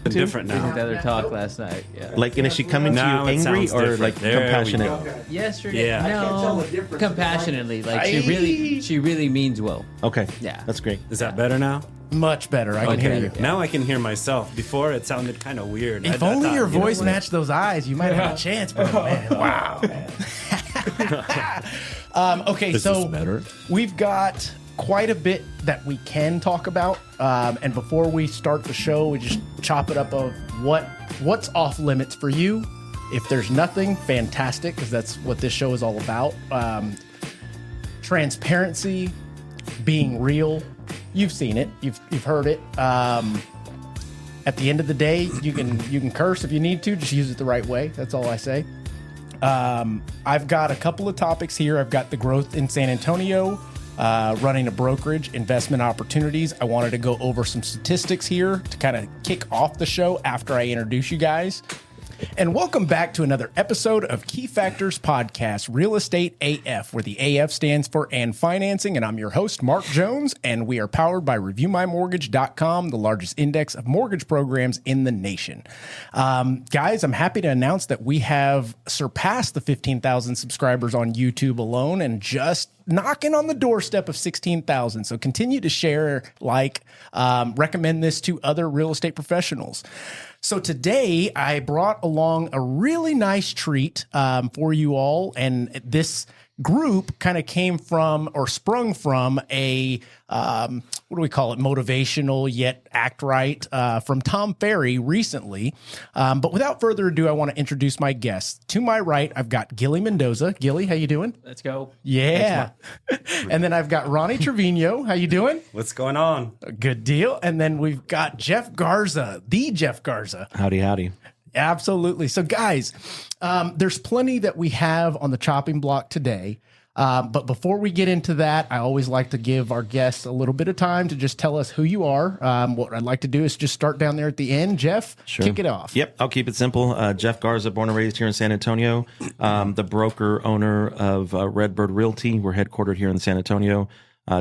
different now. Another talk last night. Yeah. Like, and is she coming to Now you it angry sounds or different. like There we compassionate? go. Yesterday, Yeah. I can't tell no, the difference. compassionately. Like she really means well. Okay, Yeah. that's great. Is that better now? Much better. I can hear you. Now I can hear myself. Before it sounded kind of weird. If I only thought, your you know voice what? matched those eyes, you might have a chance. But man, wow. Okay, Is so this better? we've got quite a bit that we can talk about. And before we start the show, we just chop it up of what's off limits for you. If there's nothing, fantastic, because that's what this show is all about. Transparency, being real. You've seen it. You've heard it. At the end of the day, you can curse if you need to. Just use it the right way. That's all I say. I've got a couple of topics here. I've got the growth in San Antonio, running a brokerage, investment opportunities. I wanted to go over some statistics here to kind of kick off the show after I introduce you guys. And welcome back to another episode of Key Factors Podcast, Real Estate AF, where the AF stands for And Financing. And I'm your host, Mark Jones, and we are powered by ReviewMyMortgage.com, the largest index of mortgage programs in the nation. Guys, I'm happy to announce that we have surpassed the 15,000 subscribers on YouTube alone and just knocking on the doorstep of 16,000. So continue to share, recommend this to other real estate professionals. So today I brought along a really nice treat for you all. And this group kind of came from or sprung from a, what do we call it? Motivational yet act right from Tom Ferry recently. But without further ado, I want to introduce my guests. To my right, I've got Gilly Mendoza. Gilly, how you doing? Let's go. Yeah. And then I've got Ronnie Trevino. How you doing? What's going on? Good deal. And then we've got Jeff Garza, the Jeff Garza. Howdy, howdy. Absolutely. So guys, there's plenty that we have on the chopping block today. But before we get into that, I always like to give our guests a little bit of time to just tell us who you are. What I'd like to do is just start down there at the end. Jeff, kick it off. Yep, I'll keep it simple. Jeff Garza, born and raised here in San Antonio, the broker owner of Redbird Realty. We're headquartered here in San Antonio.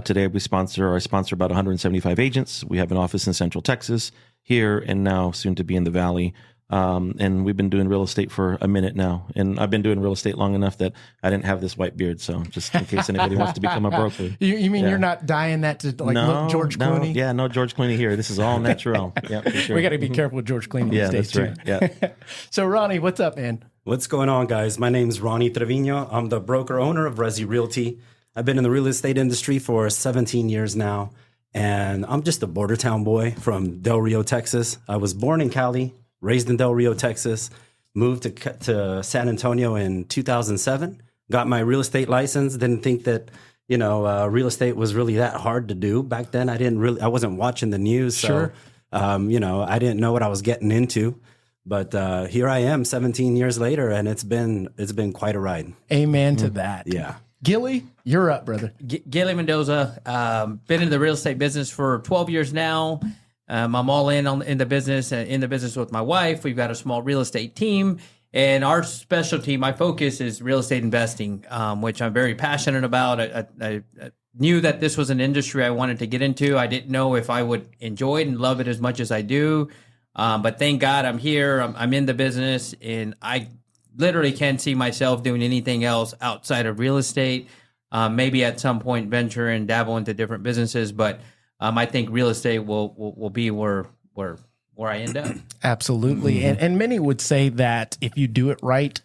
Today I sponsor about 175 agents. We have an office in Central Texas here and now soon to be in the Valley. And we've been doing real estate for a minute now. And I've been doing real estate long enough that I didn't have this white beard. So just in case anybody wants to become a broker. You mean you're not dyeing that to look George Clooney? Yeah, no George Clooney here. This is all natural. Yeah, for sure. We got to be careful with George Clooney Yeah, these days that's too. right. Yeah. So Ronnie, what's up, man? What's going on, guys? My name's Ronnie Trevino. I'm the broker owner of Redbird Realty. I've been in the real estate industry for 17 years now. And I'm just a border town boy from Del Rio, Texas. I was born in Cali, raised in Del Rio, Texas, moved to San Antonio in 2007, got my real estate license. Didn't think that, real estate was really that hard to do. Back then, I wasn't watching the news. Sure. So, I didn't know what I was getting into. But here I am 17 years later, and it's been quite a ride. Amen to that. Yeah. Gilly, you're up, brother. Gilly Mendoza, been in the real estate business for 12 years now. I'm all in the business with my wife. We've got a small real estate team, and our specialty, my focus is real estate investing, which I'm very passionate about. I knew that this was an industry I wanted to get into. I didn't know if I would enjoy it and love it as much as I do. But thank God I'm here. I'm in the business, and I literally can't see myself doing anything else outside of real estate. Maybe at some point venture and dabble into different businesses, but I think real estate will be where I end up. Absolutely. And many would say that if you do it right,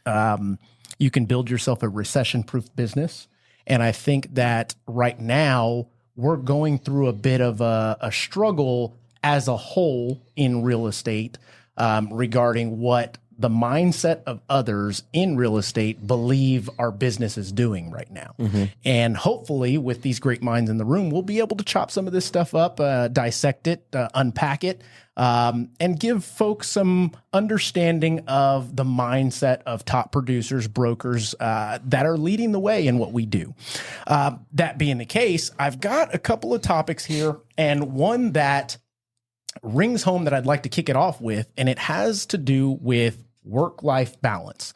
you can build yourself a recession-proof business. And I think that right now we're going through a bit of a struggle as a whole in real estate regarding what the mindset of others in real estate believe our business is doing right now. Mm-hmm. And hopefully with these great minds in the room, we'll be able to chop some of this stuff up, dissect it, unpack it, and give folks some understanding of the mindset of top producers, brokers that are leading the way in what we do. That being the case, I've got a couple of topics here, and one that rings home that I'd like to kick it off with, and it has to do with work-life balance.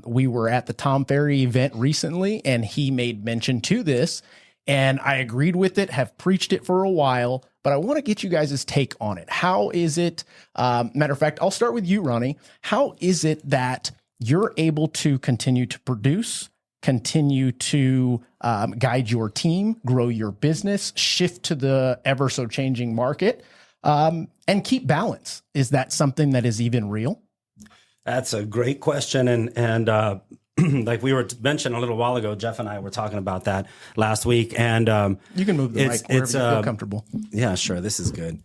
We were at the Tom Ferry event recently, and he made mention to this, and I agreed with it, have preached it for a while, but but I want to get you guys' take on it. How is it, matter of fact, I'll start with you, Ronnie. How is it that you're able to continue to produce, continue to guide your team, grow your business, shift to the ever so changing market, and keep balance? Is that something that is even real? That's a great question. And like we were mentioning a little while ago, Jeff and I were talking about that last week. And you can move the mic wherever you feel comfortable. Yeah, sure. This is good.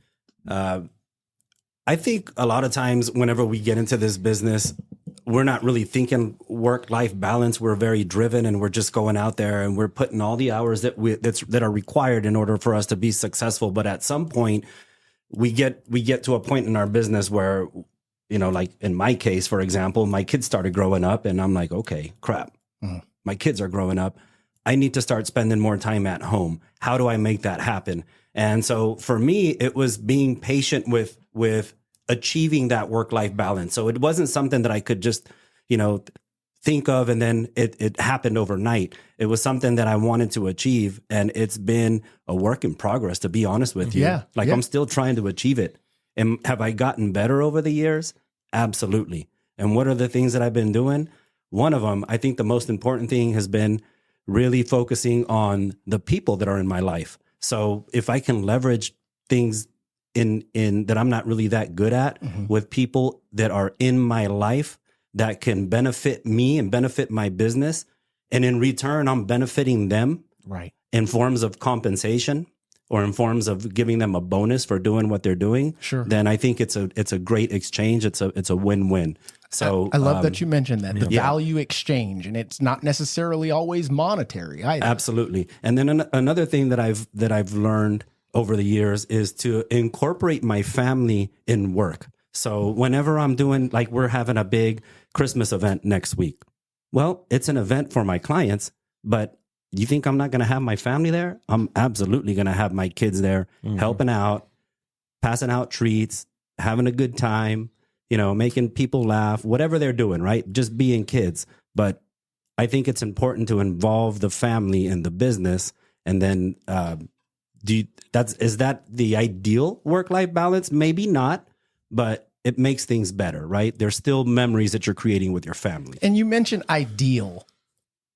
I think a lot of times whenever we get into this business, we're not really thinking work-life balance. We're very driven, and we're just going out there and we're putting all the hours that are required in order for us to be successful. But at some point, we get to a point in our business where, you know, like in my case, for example, my kids started growing up, and I'm like, okay, crap, my kids are growing up. I need to start spending more time at home. How do I make that happen? And so for me, it was being patient with achieving that work-life balance. So it wasn't something that I could just, you know, think of and then it happened overnight. It was something that I wanted to achieve, and it's been a work in progress, to be honest with you. Yeah, I'm still trying to achieve it. And have I gotten better over the years? Absolutely. And what are the things that I've been doing? One of them, I think the most important thing has been really focusing on the people that are in my life. So if I can leverage things in that I'm not really that good at with people that are in my life that can benefit me and benefit my business, and in return, I'm benefiting them in forms of compensation or in forms of giving them a bonus for doing what they're doing, then I think it's a great exchange. It's a win-win. So I love that you mentioned that, the value exchange, and it's not necessarily always monetary either. Absolutely. And then another thing that I've learned over the years is to incorporate my family in work. So whenever I'm doing, like we're having a big Christmas event next week. Well, it's an event for my clients, but you think I'm not going to have my family there? I'm absolutely going to have my kids there, helping out, passing out treats, having a good time, you know, making people laugh, whatever they're doing, right? Just being kids. But I think it's important to involve the family in the business. And then, is that the ideal work-life balance? Maybe not, but it makes things better, right? There's still memories that you're creating with your family. And you mentioned ideal.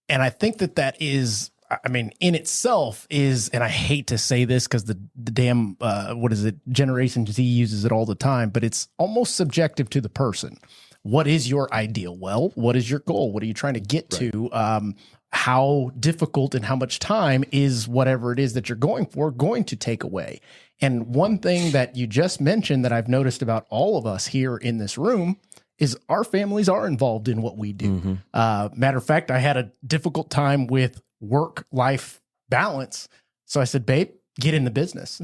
And I think that is, I mean, in itself is, and I hate to say this because the damn, what is it? Generation Z uses it all the time, but it's almost subjective to the person. What is your ideal? Well, what is your goal? What are you trying to get to? How difficult and how much time is whatever it is that you're going for going to take away? And one thing that you just mentioned that I've noticed about all of us here in this room is our families are involved in what we do. Matter of fact, I had a difficult time with work-life balance. So I said, babe, get in the business.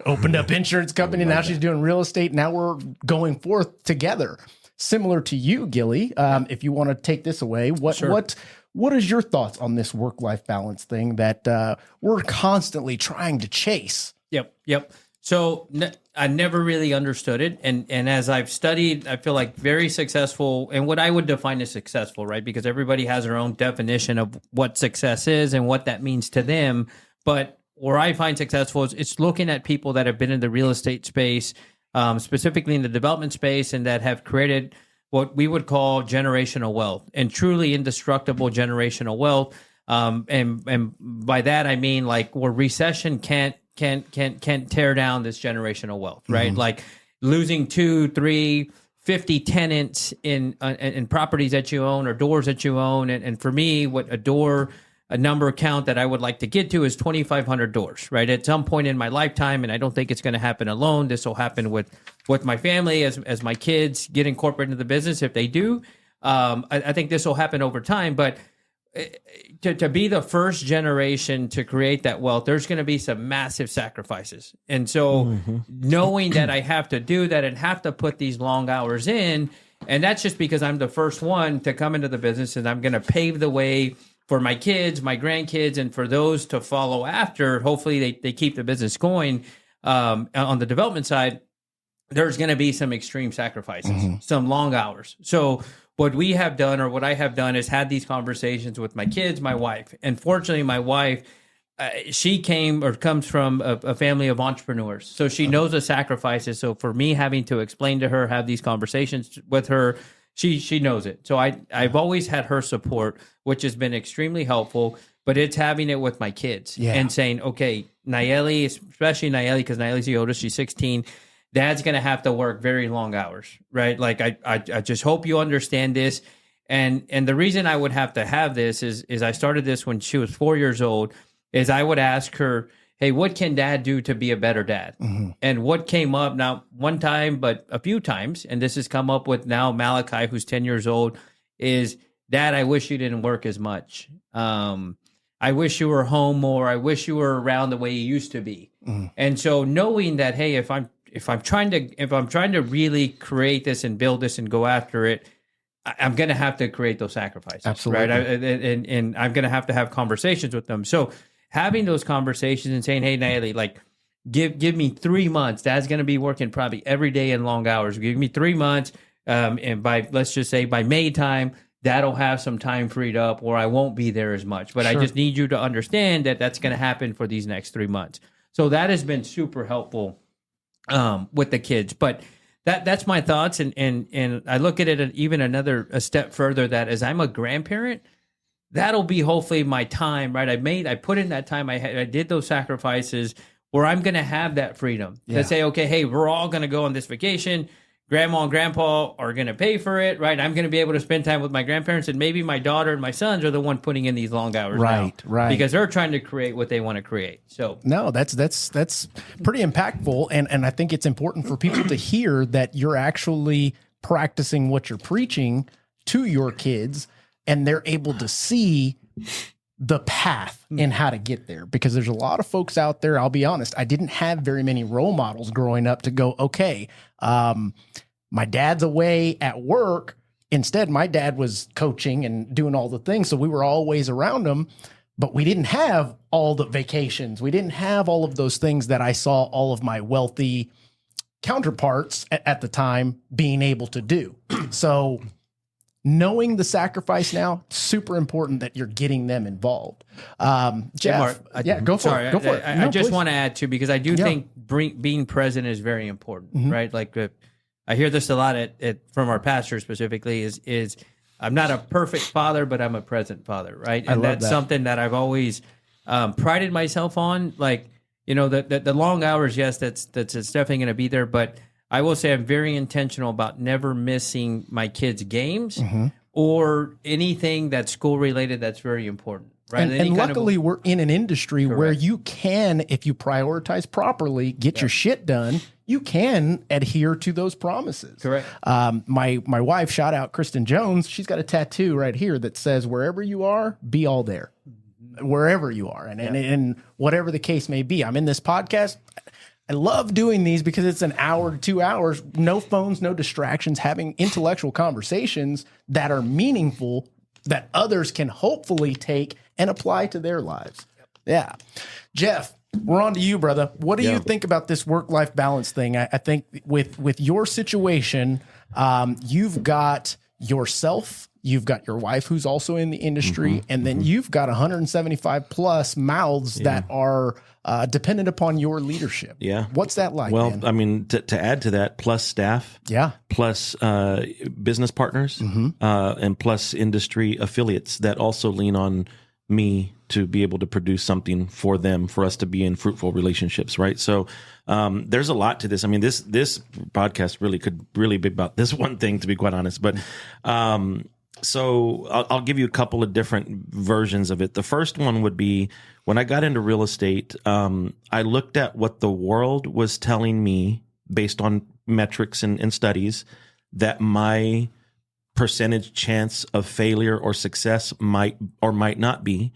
Opened up insurance company. Now she's doing real estate. Now we're going forth together. Similar to you, Gilly, if you want to take this away, what is your thoughts on this work-life balance thing that we're constantly trying to chase? Yep. So I never really understood it. And as I've studied, I feel like very successful, and what I would define as successful, right? Because everybody has their own definition of what success is and what that means to them. But where I find successful is it's looking at people that have been in the real estate space, specifically in the development space, and that have created what we would call generational wealth, and truly indestructible generational wealth. And by that, I mean like where recession can't tear down this generational wealth, right? Like losing 2, 3, 50 tenants in properties that you own or doors that you own. And for me, what a number count that I would like to get to is 2,500 doors, right? At some point in my lifetime, and I don't think it's going to happen alone. This will happen with my family as my kids get incorporated into the business. If they do, I think this will happen over time. But to be the first generation to create that wealth, there's going to be some massive sacrifices. And so knowing that I have to do that and have to put these long hours in, and that's just because I'm the first one to come into the business, and I'm going to pave the way for my kids, my grandkids, and for those to follow after. Hopefully they keep the business going. On the development side, there's going to be some extreme sacrifices, some long hours. So what we have done, or what I have done, is had these conversations with my kids, my wife. And fortunately, my wife she came or comes from a family of entrepreneurs. So she knows the sacrifices. So for me having to explain to her, have these conversations with her, she knows it. So I've always had her support, which has been extremely helpful, but it's having it with my kids and saying, okay, Nayeli, especially Nayeli, because Nayeli's the oldest, she's 16. Dad's going to have to work very long hours, right? Like I just hope you understand this. And the reason I would have to have this is I started this when she was 4 years old, is I would ask her, hey, what can dad do to be a better dad? Mm-hmm. And what came up, not one time, but a few times, and this has come up with now Malachi, who's 10 years old, is, Dad, I wish you didn't work as much. I wish you were home more. I wish you were around the way you used to be. Mm-hmm. And so knowing that, hey, if I'm trying to really create this and build this and go after it, I'm going to have to create those sacrifices. Absolutely. Right? And I'm going to have conversations with them. So having those conversations and saying, hey, Nayeli, like, give me 3 months. Dad's going to be working probably every day in long hours. Give me 3 months. And let's just say by May time, Dad'll have some time freed up, or I won't be there as much. But sure. I just need you to understand that that's going to happen for these next 3 months. So that has been super helpful with the kids. But that's my thoughts. And I look at it even a step further, that as I'm a grandparent, that'll be hopefully my time, right? I put in that time. I did those sacrifices where I'm going to have that freedom to say, okay, hey, we're all going to go on this vacation. Grandma and grandpa are going to pay for it, right? I'm going to be able to spend time with my grandparents, and maybe my daughter and my sons are the one putting in these long hours, right? Because they're trying to create what they want to create. So no, that's pretty impactful, and I think it's important for people to hear that you're actually practicing what you're preaching to your kids, and they're able to see the path and how to get there. Because there's a lot of folks out there, I'll be honest, I didn't have very many role models growing up to go, okay, my dad's away at work. Instead, my dad was coaching and doing all the things. So we were always around him, but we didn't have all the vacations. We didn't have all of those things that I saw all of my wealthy counterparts at the time being able to do. So knowing the sacrifice now, super important that you're getting them involved. Jeff, go for it. I just want to add too, because I do think being present is very important, right? Like I hear this a lot from our pastor specifically is I'm not a perfect father, but I'm a present father, right? And that's something that I've always prided myself on. Like, you know, the long hours, yes, that's definitely going to be there, but I will say I'm very intentional about never missing my kids' games or anything that's school related that's very important. Right? And luckily we're in an industry where you can, if you prioritize properly, get your shit done, you can adhere to those promises. Correct. My wife, shout out Kristen Jones, she's got a tattoo right here that says, wherever you are, be all there. Wherever you are. And whatever the case may be. I'm in this podcast. I love doing these because it's an hour to 2 hours, no phones, no distractions, having intellectual conversations that are meaningful, that others can hopefully take and apply to their lives. Yeah. Jeff, we're on to you, brother. What do you think about this work-life balance thing? I think with your situation, you've got yourself, you've got your wife who's also in the industry, and then you've got 175 plus mouths that are dependent upon your leadership. Yeah. What's that like? Well, man? I mean, to add to that, plus staff, plus business partners, and plus industry affiliates that also lean on me to be able to produce something for them, for us to be in fruitful relationships, right? So there's a lot to this. I mean, this podcast could really be about this one thing, to be quite honest. But so I'll give you a couple of different versions of it. The first one would be, when I got into real estate, I looked at what the world was telling me based on metrics and studies, that my percentage chance of failure or success might or might not be.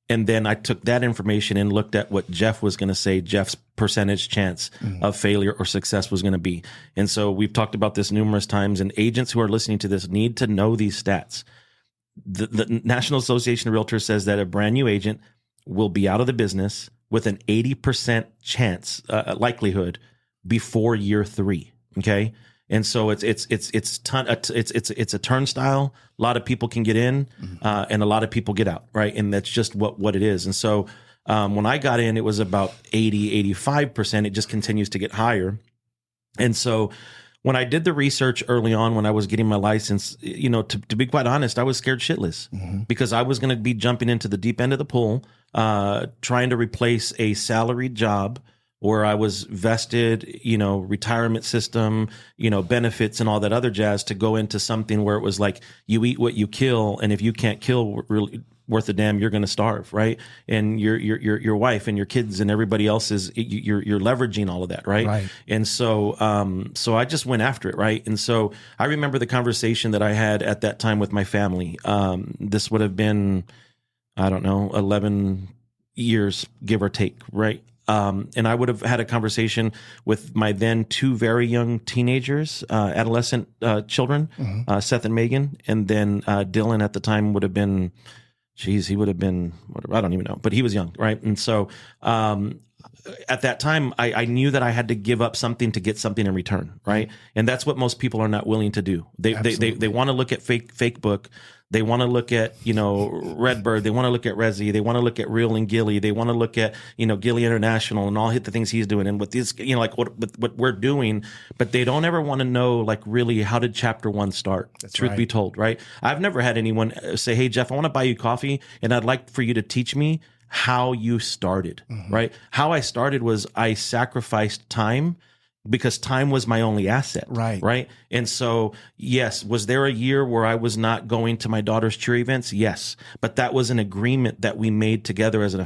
And then I took that information and looked at what Jeff was going to say Jeff's percentage chance of failure or success was going to be. And so we've talked about this numerous times, and agents who are listening to this need to know these stats. The National Association of Realtors says that a brand new agent will be out of the business with an 80% chance, likelihood before year 3. Okay. And so it's a turnstile. A lot of people can get in, and a lot of people get out, right? And that's just what it is. And so When I got in, it was about 85%. It just continues to get higher. And so when I did the research early on, when I was getting my license, to be quite honest, I was scared shitless because I was going to be jumping into the deep end of the pool, trying to replace a salaried job where I was vested, retirement system, benefits and all that other jazz, to go into something where it was like, you eat what you kill. And if you can't kill really worth a damn, you're going to starve, right? And your wife and your kids and everybody else you're leveraging all of that, right? And so I just went after it, right? And so I remember the conversation that I had at that time with my family. This would have been, I don't know, 11 years, give or take, right? And I would have had a conversation with my then 2 very young teenagers, adolescent children, Seth and Megan, and then Dylan at the time would have been, he would have been, I don't even know, but he was young, right? And so at that time, I knew that I had to give up something to get something in return, right? And that's what most people are not willing to do. They want to look at fake book. They want to look at, Redbird. They want to look at Resi. They want to look at Real and Gilly. They want to look at, Gilly International and all the things he's doing and what this, what we're doing. But they don't ever want to know, like, really, how did chapter 1 start? Truth be told, right? I've never had anyone say, hey, Jeff, I want to buy you coffee and I'd like for you to teach me how you started, right? How I started was I sacrificed time because time was my only asset. Right. And so, yes, was there a year where I was not going to my daughter's cheer events? Yes. But that was an agreement that we made together as a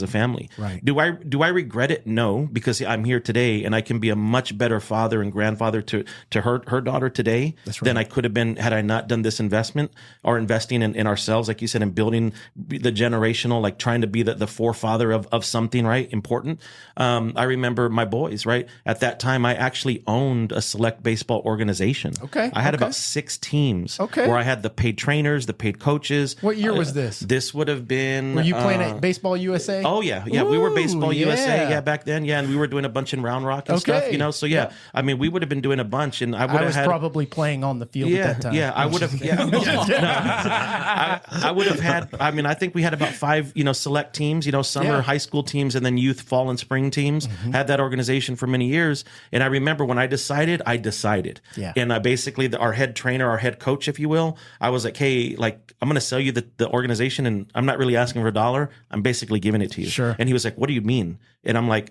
family. Right. Do I regret it? No, because I'm here today and I can be a much better father and grandfather to her daughter today than I could have been had I not done this investment or investing in ourselves, like you said, in building the generational, like trying to be the forefather of something, right? Important. I remember my boys, right? At that time, I actually owned a select baseball organization. Okay. I had about 6 teams where I had the paid trainers, the paid coaches. What year was this? This would have been... Were you playing at Baseball USA? Oh, yeah. Yeah, we were Baseball USA, back then. Yeah, and we were doing a bunch in Round Rock and stuff, So, I mean, we would have been doing a bunch. And I was probably playing on the field at that time. Yeah, I would have... I would have had... I mean, I think we had about 5, select teams, summer high school teams and then youth, fall and spring teams. Had that organization for many years. And I remember when I decided. Yeah. And I basically, our head trainer, our head coach, if you will, I was like, hey, like, I'm going to sell you the organization and I'm not really asking for $1. I'm basically giving it to you. Sure. And he was like, what do you mean? And I'm like,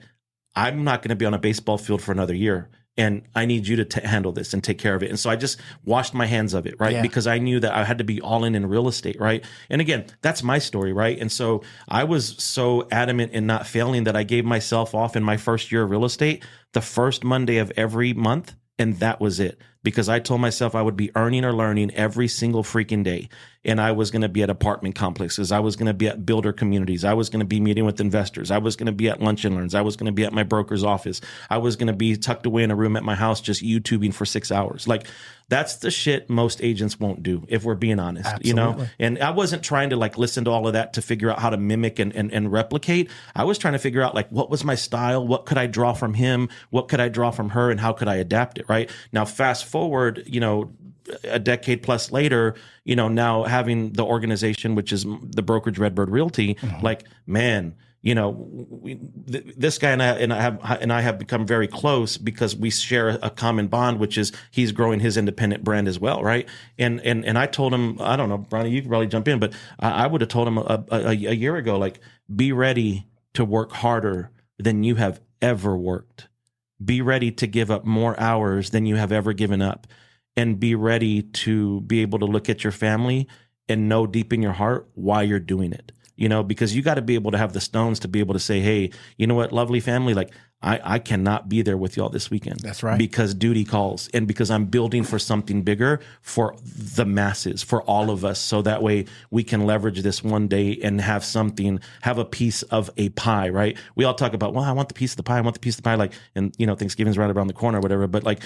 I'm not going to be on a baseball field for another year. And I need you to handle this and take care of it. And so I just washed my hands of it, right? Yeah. Because I knew that I had to be all in real estate, right? And again, that's my story, right? And so I was so adamant in not failing that I gave myself off in my first year of real estate, the first Monday of every month. And that was it. Because I told myself I would be earning or learning every single freaking day. And I was going to be at apartment complexes. I was going to be at builder communities. I was going to be meeting with investors. I was going to be at lunch and learns. I was going to be at my broker's office. I was going to be tucked away in a room at my house just YouTubing for 6 hours. Like, that's the shit most agents won't do, if we're being honest. Absolutely. And I wasn't trying to like listen to all of that to figure out how to mimic and replicate. I was trying to figure out like, what was my style? What could I draw from him? What could I draw from her? And how could I adapt it? Right now, fast forward, a decade plus later, now having the organization, which is the brokerage Redbird Realty, like, man, this guy and I have become very close because we share a common bond, which is he's growing his independent brand as well, right? And I told him, I don't know, Ronnie, you can probably jump in, but I would have told him a year ago, like, be ready to work harder than you have ever worked. Be ready to give up more hours than you have ever given up. And be ready to be able to look at your family and know deep in your heart why you're doing it. Because you got to be able to have the stones to be able to say, hey, you know what, lovely family, like, I cannot be there with y'all this weekend. That's right. Because duty calls and because I'm building for something bigger for the masses, for all of us. So that way we can leverage this one day and have a piece of a pie, right? We all talk about, well, I want the piece of the pie. I want the piece of the pie. Like, and Thanksgiving's right around the corner or whatever. But like,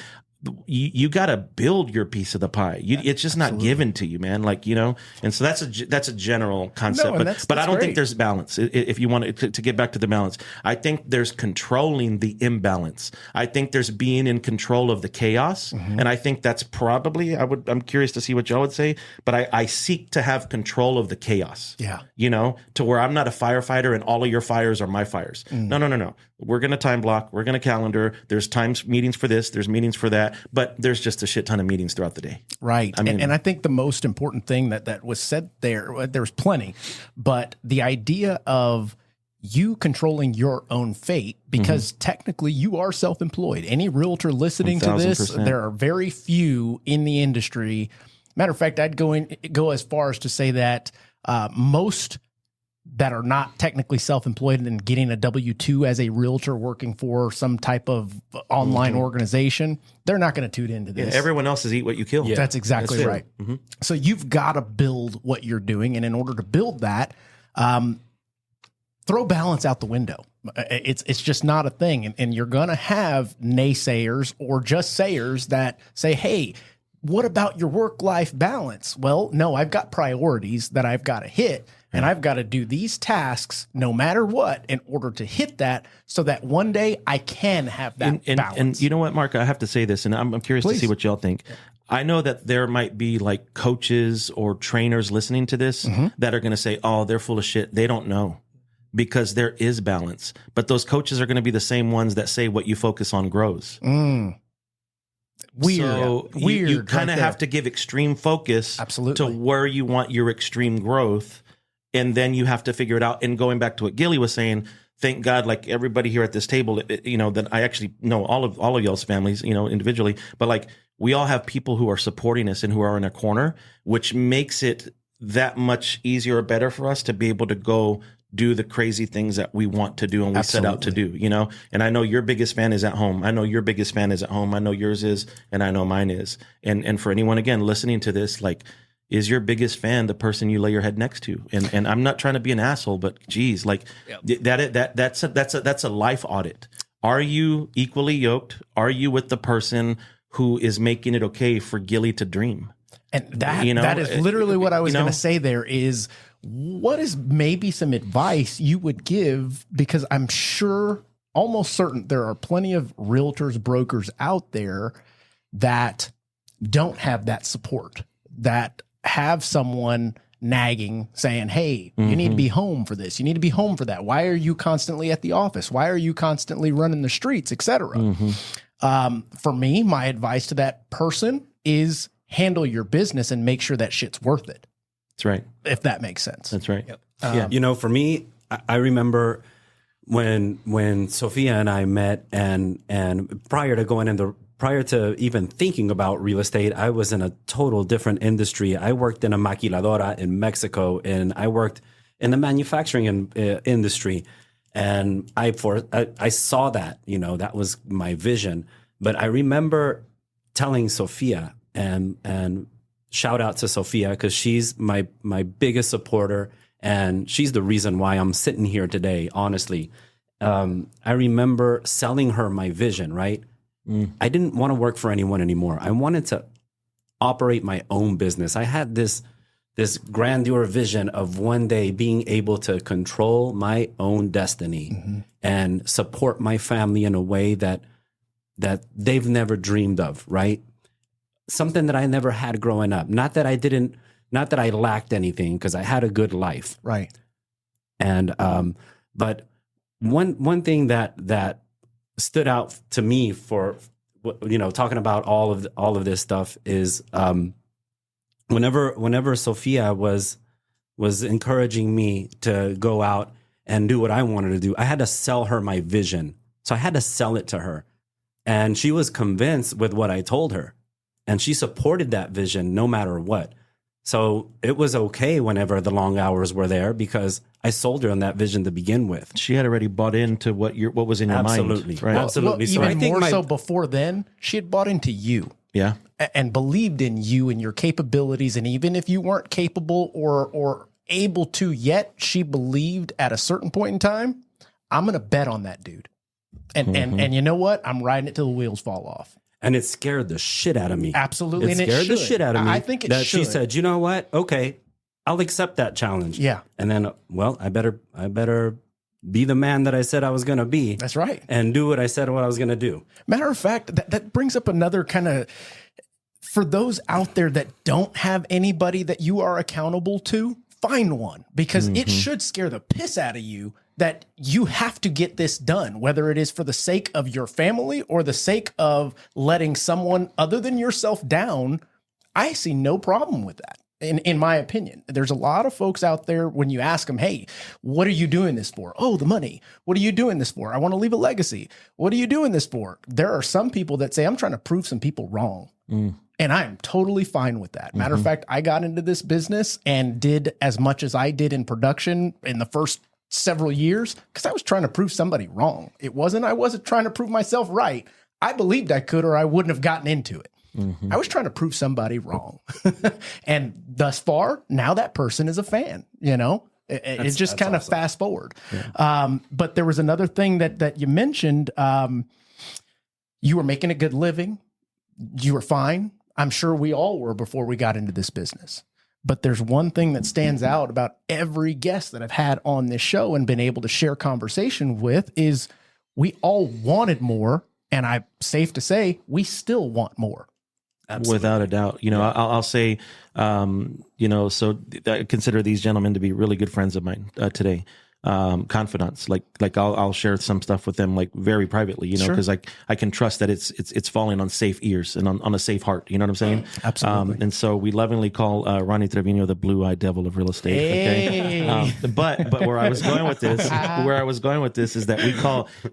you got to build your piece of the pie. It's just not given to you, man. Like, and so that's a general concept, but I don't think there's balance. If you want to get back to the balance, I think there's controlling the imbalance. I think there's being in control of the chaos. And I think that's probably, I'm curious to see what y'all would say, but I seek to have control of the chaos. Yeah. To where I'm not a firefighter and all of your fires are my fires. No. We're going to time block. We're going to calendar. There's times meetings for this. There's meetings for that. But there's just a shit ton of meetings throughout the day. Right. And I think the most important thing that was said there was plenty, but the idea of you controlling your own fate, because technically you are self-employed. Any realtor listening to this, there are very few in the industry. Matter of fact, I'd go as far as to say that most that are not technically self-employed and getting a W-2 as a realtor working for some type of online organization, they're not going to tune into this. Yeah, everyone else is eat what you kill. Yeah, that's exactly right. So you've got to build what you're doing. And in order to build that, throw balance out the window. It's just not a thing. And you're going to have naysayers or just sayers that say, hey, what about your work-life balance? Well, no, I've got priorities that I've got to hit. And I've got to do these tasks no matter what in order to hit that, so that one day I can have that balance. And you know what, Mark, I have to say this, and I'm curious to see what y'all think. I know that there might be like coaches or trainers listening to this that are going to say, oh, they're full of shit. They don't know, because there is balance. But those coaches are going to be the same ones that say what you focus on grows. Weird. So you kind of have to give extreme focus to where you want your extreme growth. And then you have to figure it out. And going back to what Gilly was saying, thank God, like everybody here at this table, that I actually know all of y'all's families, individually, but like we all have people who are supporting us and who are in a corner, which makes it that much easier or better for us to be able to go do the crazy things that we want to do and we set out to do, and I know your biggest fan is at home. I know your biggest fan is at home. I know yours is, and I know mine is. And for anyone, again, listening to this, like, is your biggest fan the person you lay your head next to? And I'm not trying to be an asshole, but geez, like that's a life audit. Are you equally yoked? Are you with the person who is making it okay for Gilly to dream? And that is literally what I was going to say. There is, what is maybe some advice you would give? Because I'm sure, almost certain, there are plenty of realtors, brokers out there that don't have that support, that have someone nagging, saying, hey, you need to be home for this. You need to be home for that. Why are you constantly at the office? Why are you constantly running the streets, etc.? For me, my advice to that person is handle your business and make sure that shit's worth it. That's right. If that makes sense. That's right. For me, I remember when Sophia and I met, and prior to even thinking about real estate, I was in a total different industry. I worked in a maquiladora in Mexico, and I worked in the manufacturing industry. And I saw that, that was my vision. But I remember telling Sophia, and shout out to Sophia, because she's my biggest supporter, and she's the reason why I'm sitting here today, honestly. I remember selling her my vision, right? I didn't want to work for anyone anymore. I wanted to operate my own business. I had this grandeur vision of one day being able to control my own destiny and support my family in a way that they've never dreamed of, right? Something that I never had growing up. Not that I lacked anything, because I had a good life. Right. And but one thing that stood out to me for talking about all of this stuff is whenever Sophia was encouraging me to go out and do what I wanted to do, I had to sell her my vision. So I had to sell it to her, and she was convinced with what I told her, and she supported that vision no matter what. So it was okay whenever the long hours were there, because I sold her on that vision to begin with. She had already bought into what was in your mind. Right? Absolutely. So even more so before then, she had bought into you. Yeah. And believed in you and your capabilities. And even if you weren't capable or able to yet, she believed at a certain point in time, I'm going to bet on that dude. And you know what? I'm riding it till the wheels fall off. And it scared the shit out of me. Absolutely. It And scared the should. shit out of me. I think it that should. she said, you know what? Okay, I'll accept that challenge. Yeah. And then, well, I better be the man that I said I was going to be. That's right. And do what I said what I was going to do. Matter of fact, that brings up another kind of, for those out there that don't have anybody that you are accountable to, find one, because it should scare the piss out of you that you have to get this done, whether it is for the sake of your family or the sake of letting someone other than yourself down. I see no problem with that. In my opinion, there's a lot of folks out there when you ask them, hey, what are you doing this for? Oh, the money. What are you doing this for? I want to leave a legacy. What are you doing this for? There are some people that say, I'm trying to prove some people wrong. And I am totally fine with that. Matter of fact, I got into this business and did as much as I did in production in the first several years because I was trying to prove somebody wrong. I wasn't trying to prove myself right. I believed I could, or I wouldn't have gotten into it. I was trying to prove somebody wrong. And thus far, now that person is a fan, It's just kind of awesome. Fast forward. Yeah. But there was another thing that you mentioned. You were making a good living. You were fine. I'm sure we all were before we got into this business. But there's one thing that stands out about every guest that I've had on this show and been able to share conversation with is we all wanted more. And I'm safe to say we still want more. Absolutely. Without a doubt. I'll say, so I consider these gentlemen to be really good friends of mine today. Confidants, like I'll share some stuff with them, like very privately, because I can trust that it's falling on safe ears and on a safe heart. You know what I'm saying? Absolutely. And so we lovingly call Ronnie Trevino the blue-eyed devil of real estate. Okay. But where I was going with this is that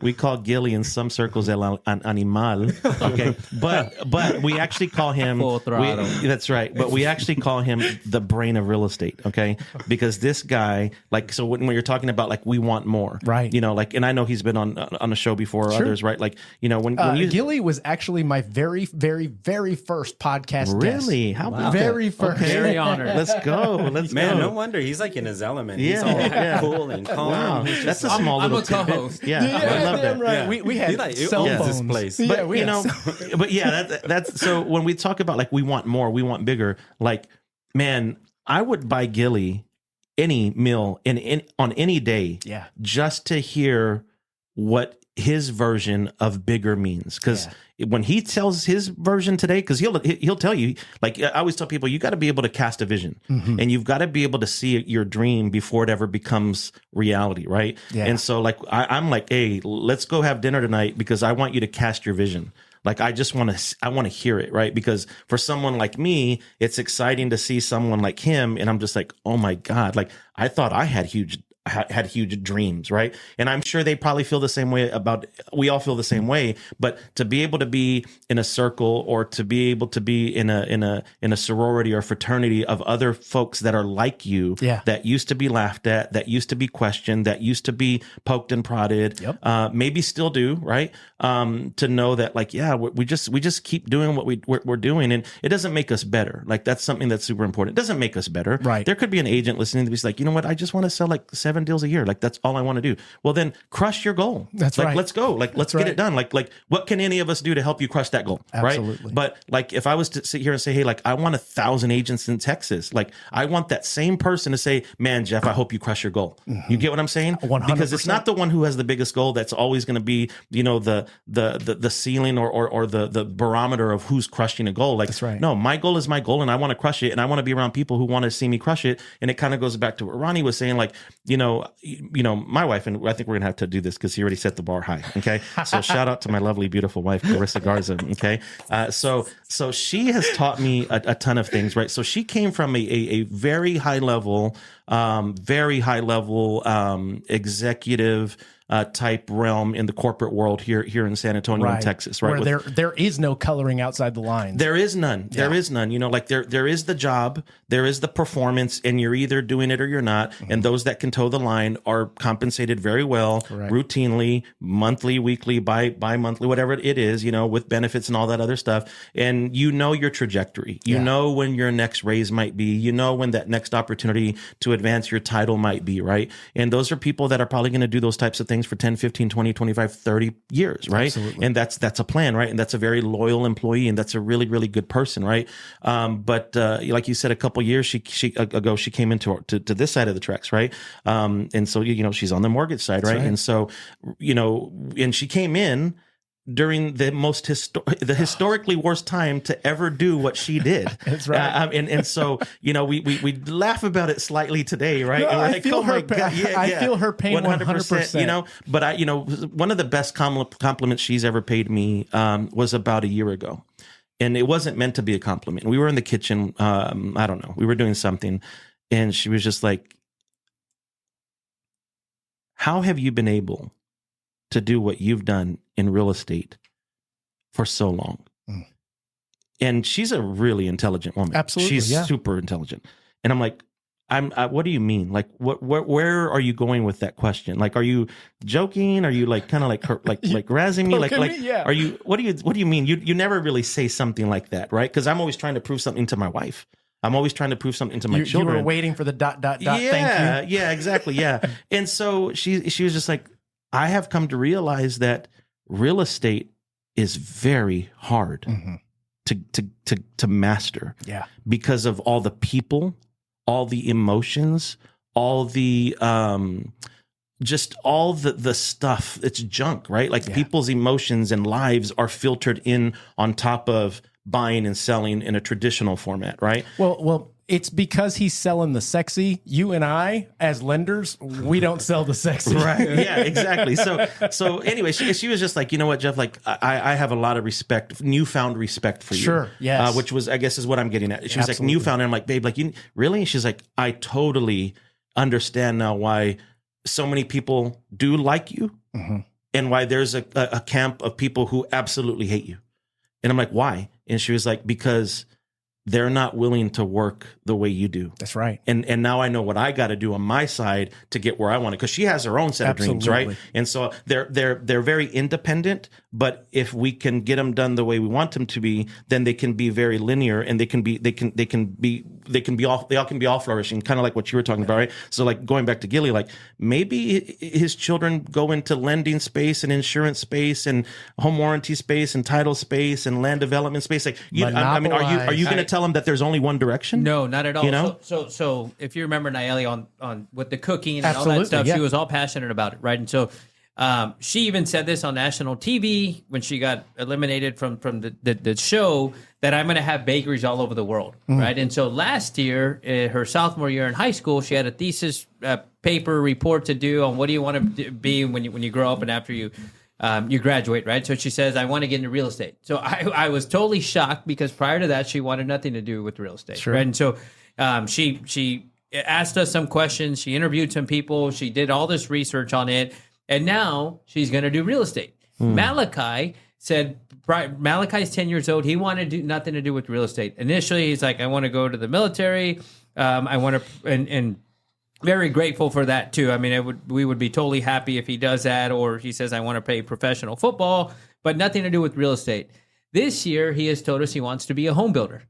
we call Gilly in some circles an animal. Okay. But we actually call him full throttle. That's right. But we actually call him the brain of real estate. Okay. Because this guy, so when you're talking about we want more, right? And I know he's been on a show before, or others, right? When Gilly was actually my very, very, very first podcast guest. Really? How about very that? first? Okay. Very honored. Let's go. Man, no wonder he's in his element. He's all cool and calm. Wow. That's a small little co-host. Yeah, I love that. Right. Yeah. We had cell phones. This place. But but yeah, that's so when we talk about we want more, we want bigger. Man, I would buy Gilly any meal on any day, just to hear what his version of bigger means. Because when he tells his version today, because he'll tell you, I always tell people, you got to be able to cast a vision, and you've got to be able to see your dream before it ever becomes reality, right? Yeah. And so I'm like, hey, let's go have dinner tonight because I want you to cast your vision. I want to hear it, right? Because for someone like me, it's exciting to see someone like him. And I'm just like, oh my God, I thought I had huge dreams, right? And I'm sure they probably feel the same way we all feel the same way, but to be able to be in a circle or to be able to be in a sorority or fraternity of other folks that are like you, that used to be laughed at, that used to be questioned, that used to be poked and prodded, maybe still do, right? To know that we just keep doing what we're doing, and it doesn't make us better. That's something that's super important. It doesn't make us better. Right. There could be an agent listening to be you know what? I just want to sell 7 deals a year. That's all I want to do. Well, then crush your goal. That's right. Let's go. Let's get it done. What can any of us do to help you crush that goal? Absolutely. Right. But if I was to sit here and say, hey, I want 1,000 agents in Texas, I want that same person to say, man, Jeff, I hope you crush your goal. You get what I'm saying? 100%. Because it's not the one who has the biggest goal that's always going to be, the ceiling or the barometer of who's crushing a goal. That's right. No, my goal is my goal, and I want to crush it, and I want to be around people who want to see me crush it. And it kind of goes back to what Ronnie was saying, my wife, and I think we're gonna have to do this because he already set the bar high. Okay, so shout out to my lovely, beautiful wife, Carissa Garza. Okay, so she has taught me a ton of things, right? So she came from a very high level executive type realm in the corporate world here in San Antonio, in Texas, right? Where there is no coloring outside the lines. There is none. There is none. There is the job, there is the performance, and you're either doing it or you're not. And those that can toe the line are compensated very well, routinely, monthly, weekly, bi-monthly, whatever it is, with benefits and all that other stuff. And your trajectory. You know when your next raise might be. You know when that next opportunity to advance your title might be, right? And those are people that are probably going to do those types of things for 10, 15, 20, 25, 30 years, right? Absolutely. And that's a plan, right? And that's a very loyal employee, and that's a really, really good person, right? But like you said, a couple years ago, she came into to this side of the tracks, right? And so, she's on the mortgage side, right? And so, and she came in during the historically worst time to ever do what she did. That's right. And so, we laugh about it slightly today, right? No, And we're I like, feel oh her my God. Yeah, I feel her pain 100%. But one of the best compliments she's ever paid me was about a year ago. And it wasn't meant to be a compliment. We were in the kitchen. I don't know. We were doing something. And she was just like, how have you been able to do what you've done in real estate for so long? And she's a really intelligent woman. Absolutely, she's super intelligent. And I'm like, what do you mean? Like, where are you going with that question? Like, are you joking? Are you like kind of like razzing me? Are you? What do you mean? You never really say something like that, right? Because I'm always trying to prove something to my wife. I'm always trying to prove something to my children. You were waiting for the ... Thank you. Yeah, exactly. Yeah. And so she was just like, I have come to realize that real estate is very hard to master. Yeah. Because of all the people, all the emotions, all the just all the stuff. It's junk, right? Like people's emotions and lives are filtered in on top of buying and selling in a traditional format, right? Well, it's because he's selling the sexy. You and I, as lenders, we don't sell the sexy. Right. Yeah, exactly. So anyway, she was just like, you know what, Jeff, like I have a lot of respect, newfound respect for you. Sure. Yes. Which was, I guess, is what I'm getting at. She was Absolutely. like newfound. And I'm like, babe, like, you really? And she's like, I totally understand now why so many people do like you and why there's a camp of people who absolutely hate you. And I'm like, why? And she was like, because they're not willing to work the way you do. That's right. And now I know what I got to do on my side to get where I want it, because she has her own set of dreams, right? And so they're very independent, but if we can get them done the way we want them to be, then they can be very linear, and they all can be all flourishing, kind of like what you were talking about, right? So like going back to Gilly, like maybe his children go into lending space and insurance space and home warranty space and title space and land development space. Like, I mean, are you going to tell them that there's only one direction? No, not at all. You know? So if you remember Nayeli on with the cooking and Absolutely, all that stuff, yeah. she was all passionate about it, right? And so she even said this on national TV when she got eliminated from the show, that I'm going to have bakeries all over the world, right? And so last year, her sophomore year in high school, she had a thesis paper report to do on what do you want to be when you grow up and after you graduate, right? So she says, I want to get into real estate. So I was totally shocked, because prior to that, she wanted nothing to do with real estate, Sure. right? And so she asked us some questions. She interviewed some people. She did all this research on it. And now she's going to do real estate. Malachi's 10 years old. He wanted to do nothing to do with real estate. Initially, he's like, I want to go to the military. I want to, and very grateful for that too. I mean, we would be totally happy if he does that, or he says, I want to play professional football, but nothing to do with real estate. This year, he has told us he wants to be a home builder.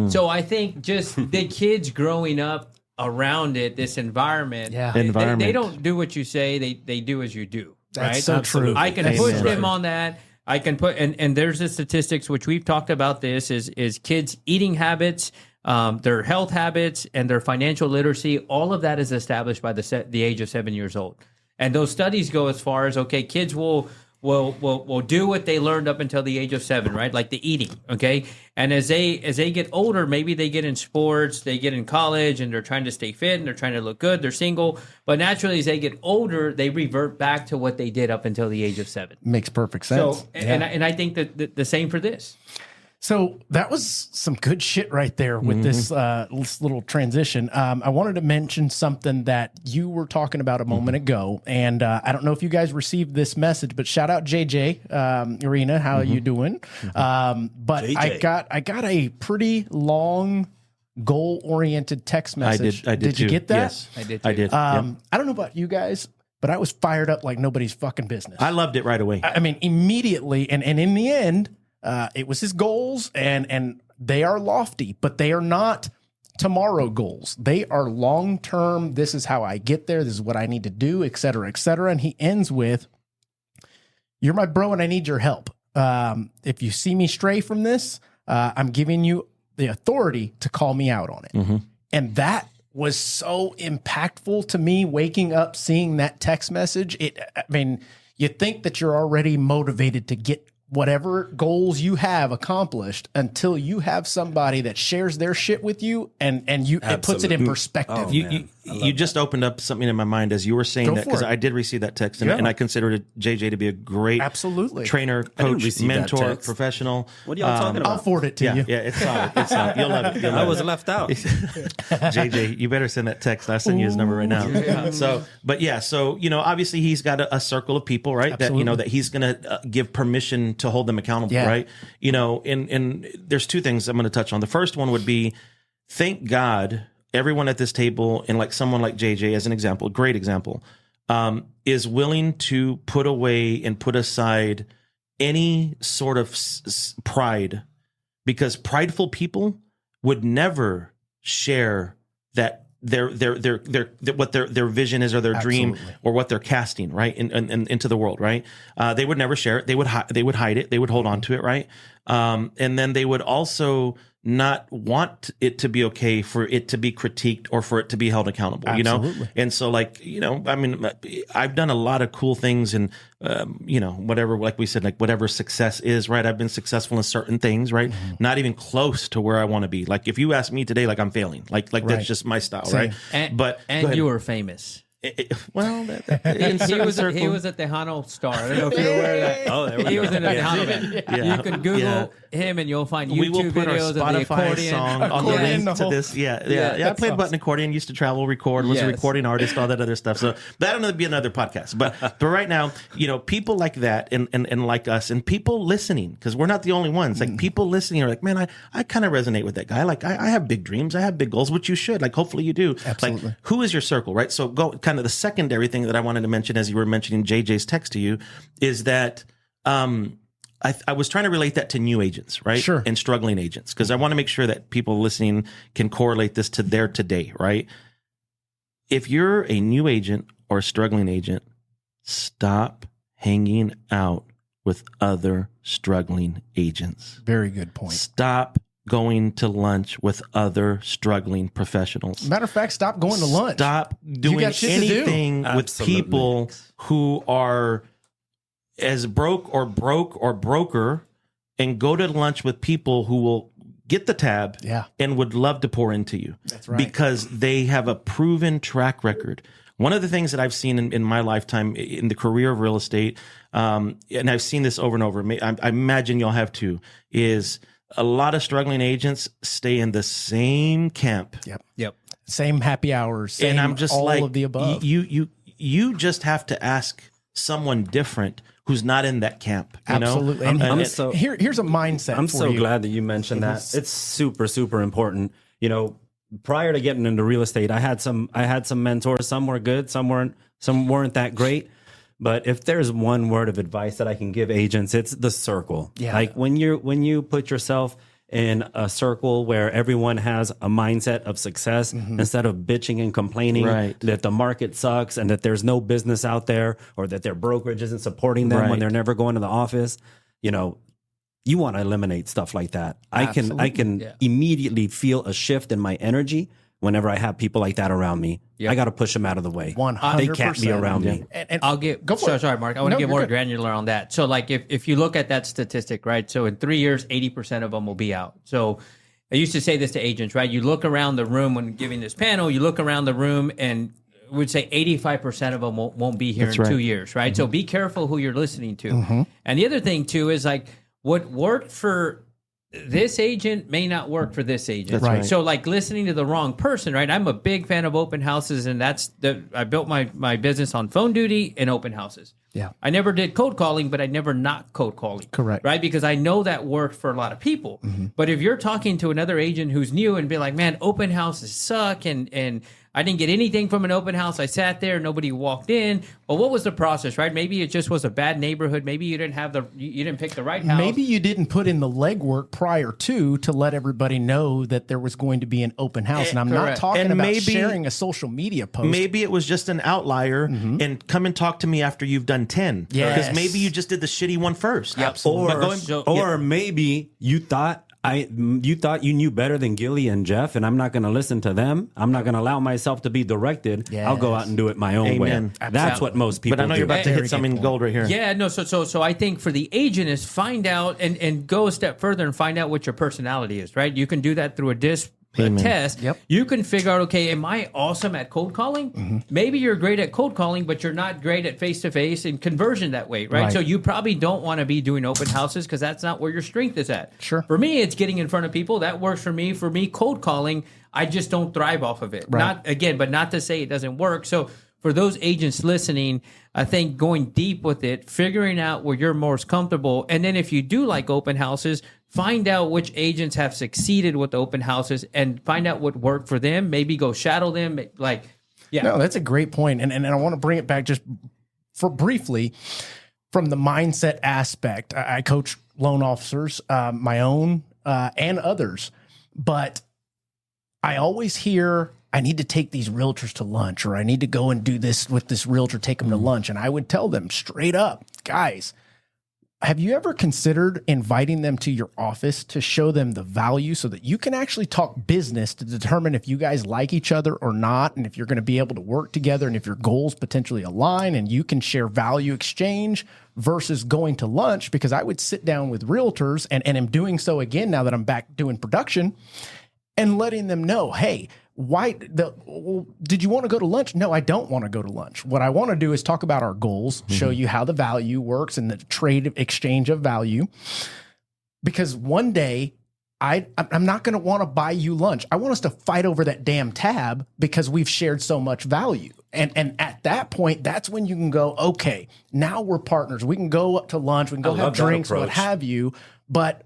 So I think just the kids growing up around it, this environment, they don't do what you say, they do as you do. That's right? so true. I can push them on that. I can put, and there's the statistics, which we've talked about this, is kids' eating habits, their health habits, and their financial literacy. All of that is established by the age of 7 years old. And those studies go as far as, okay, kids will do what they learned up until the age of 7, right? Like the eating, okay? And as they get older, maybe they get in sports, they get in college, and they're trying to stay fit, and they're trying to look good, they're single. But naturally, as they get older, they revert back to what they did up until the age of 7. Makes perfect sense. So, and I think that the same for this. So that was some good shit right there with this little transition. I wanted to mention something that you were talking about a moment ago, and I don't know if you guys received this message, but shout out JJ Arena, how you doing? But JJ. I got a pretty long goal-oriented text message. I did you too. get that? Yes, I did too. I did. I don't know about you guys, but I was fired up like nobody's fucking business. I loved it right away. I mean, immediately, and in the end, it was his goals, and they are lofty, but they are not tomorrow goals. They are long-term. This is how I get there. This is what I need to do, et cetera, et cetera. And he ends with, you're my bro and I need your help. If you see me stray from this, I'm giving you the authority to call me out on it. And that was so impactful to me, waking up, seeing that text message. I mean, you think that you're already motivated to get whatever goals you have accomplished until you have somebody that shares their shit with you and it puts it in perspective. Oh, you just opened up something in my mind as you were saying that, because I did receive that text and I considered JJ to be a great trainer, coach, mentor, professional. What are y'all talking about? I'll forward it to you. Yeah, it's solid. It's solid. You'll love it. I was left out. JJ, you better send that text. I'll send you his number right now. So obviously he's got a circle of people, right? Absolutely. That he's going to give permission to hold them accountable, right? And there's two things I'm going to touch on. The first one would be, thank God everyone at this table, and like someone like JJ as an example, a great example, is willing to put away and put aside any sort of pride, because prideful people would never share that their what their vision is, or their dream, or what they're casting, right, into the world, right? They would never share it. They would hide it. They would hold on to it, right? And then they would also not want it to be okay for it to be critiqued or for it to be held accountable, And so I mean, I've done a lot of cool things, and whatever, like we said, like whatever success is, right? I've been successful in certain things, right? Not even close to where I want to be. Like if you ask me today, like I'm failing, like that's just my style. Same. Right? And you were famous. Well, he was at the Tejano Star. I don't know if you're aware of that. Oh, there we he go. was in the Tejano band. You can Google him and you'll find we will YouTube put videos our of the Spotify accordion song on the link to this. I played button accordion, used to travel, record, was a recording artist, all that other stuff. So that'll be another podcast. But right now, people like that and like us, and people listening, because we're not the only ones. Like people listening are like, man, I kind of resonate with that guy. Like I have big dreams, I have big goals, which you should. Like hopefully you do. Absolutely. Like who is your circle, right? So go kind of the secondary thing that I wanted to mention as you were mentioning JJ's text to you is that I was trying to relate that to new agents, right? Sure. And struggling agents, because I want to make sure that people listening can correlate this to their today, right? If you're a new agent or a struggling agent, stop hanging out with other struggling agents. Very good point. Stop going to lunch with other struggling professionals. Matter of fact, stop going to lunch. Stop doing anything with people who are as broke or broker, and go to lunch with people who will get the tab and would love to pour into you. That's right. Because they have a proven track record. One of the things that I've seen in my lifetime in the career of real estate, and I've seen this over and over, I imagine y'all have too, is a lot of struggling agents stay in the same camp. Yep. Same happy hours. Same, and I'm just all like, of the above. You just have to ask someone different who's not in that camp. Absolutely. And here's a mindset. I'm so glad that you mentioned that. It's super, super important. Prior to getting into real estate, I had some mentors. Some were good, some weren't that great. But if there's one word of advice that I can give agents, it's the circle. Yeah. Like when you put yourself in a circle where everyone has a mindset of success, instead of bitching and complaining that the market sucks and that there's no business out there, or that their brokerage isn't supporting them when they're never going to the office, you want to eliminate stuff like that. Absolutely. I can immediately feel a shift in my energy whenever I have people like that around me. I got to push them out of the way. 100%. They can't be around me. And I'll get sorry, Mark. I want to get more granular on that. So, like, if you look at that statistic, right? So, in 3 years, 80% of them will be out. So, I used to say this to agents, right? You look around the room when giving this panel. You look around the room, and would say 85% of them won't be here in 2 years, right? So, be careful who you're listening to. And the other thing too is like what worked for this agent may not work for this agent. Right. So like listening to the wrong person, right? I'm a big fan of open houses, and I built my business on phone duty and open houses. Yeah. I never did cold calling, but I never not cold calling. Correct. Right? Because I know that worked for a lot of people. But if you're talking to another agent who's new and be like, man, open houses suck and I didn't get anything from an open house. I sat there, nobody walked in. Well, what was the process, right? Maybe it just was a bad neighborhood. Maybe you didn't have you didn't pick the right house. Maybe you didn't put in the legwork prior to let everybody know that there was going to be an open house. And I'm not Correct. talking And about maybe- sharing a social media post. Maybe it was just an outlier, and come and talk to me after you've done 10. Yes. Because maybe you just did the shitty one first. Absolutely. Or maybe you thought you knew better than Gilly and Jeff, and I'm not going to listen to them. I'm not going to allow myself to be directed. I'll go out and do it my own Amen. way. That's what most people But I know do. you're about to Very hit some good in point. gold right here. Yeah, no, so I think for the agent is find out and go a step further and find out what your personality is, right? You can do that through a test. Yep. You can figure out, okay, am I awesome at cold calling? Maybe you're great at cold calling, but you're not great at face-to-face and conversion that way, right? Right. So you probably don't want to be doing open houses because that's not where your strength is at. Sure. For me, it's getting in front of people. That works for me. For me, cold calling, I just don't thrive off of it. Not to say it doesn't work. So for those agents listening, I think going deep with it, figuring out where you're most comfortable. And then if you do like open houses, find out which agents have succeeded with open houses and find out what worked for them. Maybe go shadow them. No, that's a great point. And I want to bring it back just for briefly from the mindset aspect. I coach loan officers, my own and others, but I always hear I need to take these realtors to lunch, or I need to go and do this with this realtor, take them to lunch. And I would tell them straight up, guys, have you ever considered inviting them to your office to show them the value so that you can actually talk business to determine if you guys like each other or not, and if you're going to be able to work together and if your goals potentially align and you can share value exchange versus going to lunch? Because I would sit down with realtors and am doing so again now that I'm back doing production and letting them know, hey, did you want to go to lunch? No, I don't want to go to lunch. What I want to do is talk about our goals, show you how the value works and the trade exchange of value. Because one day I'm not going to want to buy you lunch. I want us to fight over that damn tab because we've shared so much value. And at that point, that's when you can go, okay, now we're partners. We can go up to lunch. We can go have drinks, what have you. But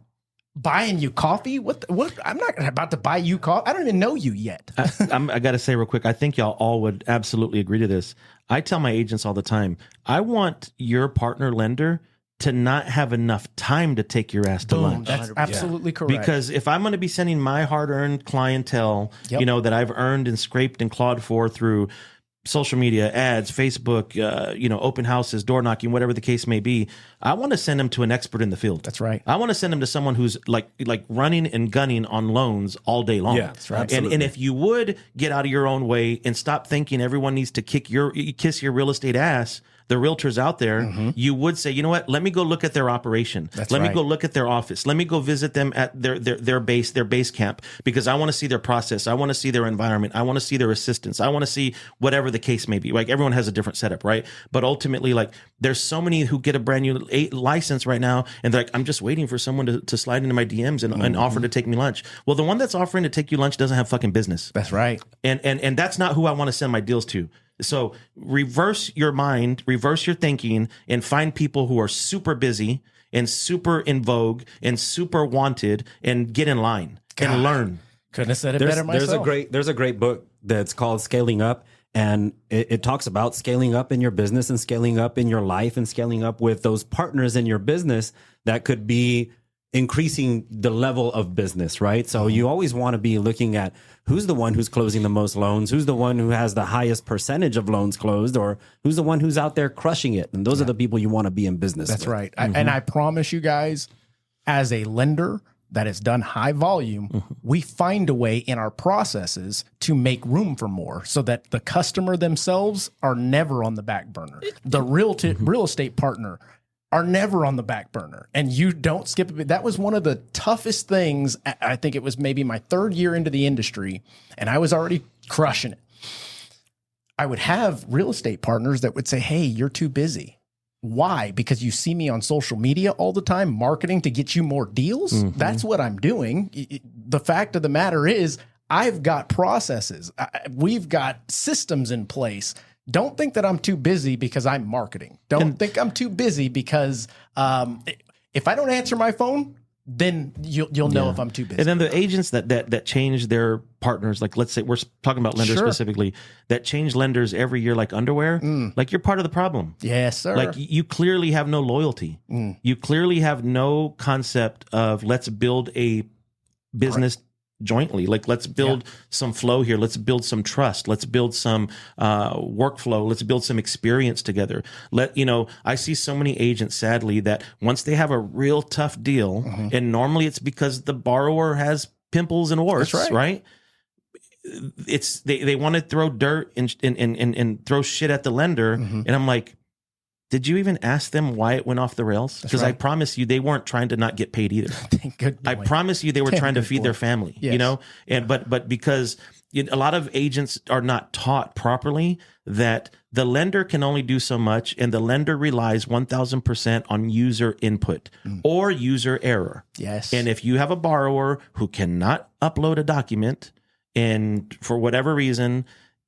buying you coffee? What? I'm not about to buy you coffee. I don't even know you yet. I got to say real quick, I think y'all all would absolutely agree to this. I tell my agents all the time, I want your partner lender to not have enough time to take your ass to lunch. That's absolutely correct. Because if I'm going to be sending my hard-earned clientele, that I've earned and scraped and clawed for through social media, ads, Facebook, open houses, door knocking, whatever the case may be, I want to send them to an expert in the field. That's right. I want to send them to someone who's like running and gunning on loans all day long. Yeah, that's right. And if you would get out of your own way and stop thinking everyone needs to kiss your real estate ass, the realtors out there, you would say, you know what? Let me go look at their operation. Let me go look at their office. Let me go visit them at their base camp, because I want to see their process. I want to see their environment. I want to see their assistants. I want to see whatever the case may be. Like, everyone has a different setup, right? But ultimately, like, there's so many who get a brand new license right now, and they're like, I'm just waiting for someone to slide into my DMs and offer to take me lunch. Well, the one that's offering to take you lunch doesn't have fucking business. That's right. And that's not who I want to send my deals to. So reverse your mind, reverse your thinking, and find people who are super busy and super in vogue and super wanted, and get in line and learn. Couldn't have said it better myself. There's a great book that's called Scaling Up, and it talks about scaling up in your business and scaling up in your life and scaling up with those partners in your business that could be increasing the level of business, right? So you always want to be looking at who's the one who's closing the most loans, who's the one who has the highest percentage of loans closed, or who's the one who's out there crushing it. And those are the people you want to be in business That's with. right. And I promise you guys, as a lender that has done high volume, we find a way in our processes to make room for more, so that the customer themselves are never on the back burner. The real estate partner are never on the back burner, and you don't skip a bit. That was one of the toughest things. I think it was maybe my third year into the industry, and I was already crushing it. I would have real estate partners that would say, hey, you're too busy. Why? Because you see me on social media all the time, marketing to get you more deals. That's what I'm doing. The fact of the matter is, I've got processes. We've got systems in place don't think that I'm too busy because I'm marketing. Don't think I'm too busy because if I don't answer my phone, then you'll know if I'm too busy. And then the agents that change their partners, like let's say we're talking about lenders specifically, that change lenders every year like underwear, like you're part of the problem. Yes, sir. Like you clearly have no loyalty. You clearly have no concept of let's build a business jointly. Like let's build some flow here. Let's build some trust. Let's build some workflow. Let's build some experience together. I see so many agents, sadly, that once they have a real tough deal, and normally it's because the borrower has pimples and warts, right? It's they want to throw dirt and throw shit at the lender, and I'm like, did you even ask them why it went off the rails? Because I promise you, they weren't trying to not get paid either. I promise you, they were trying to feed their family. Yes. But because a lot of agents are not taught properly that the lender can only do so much, and the lender relies 1,000% on user input or user error. Yes. And if you have a borrower who cannot upload a document, and for whatever reason,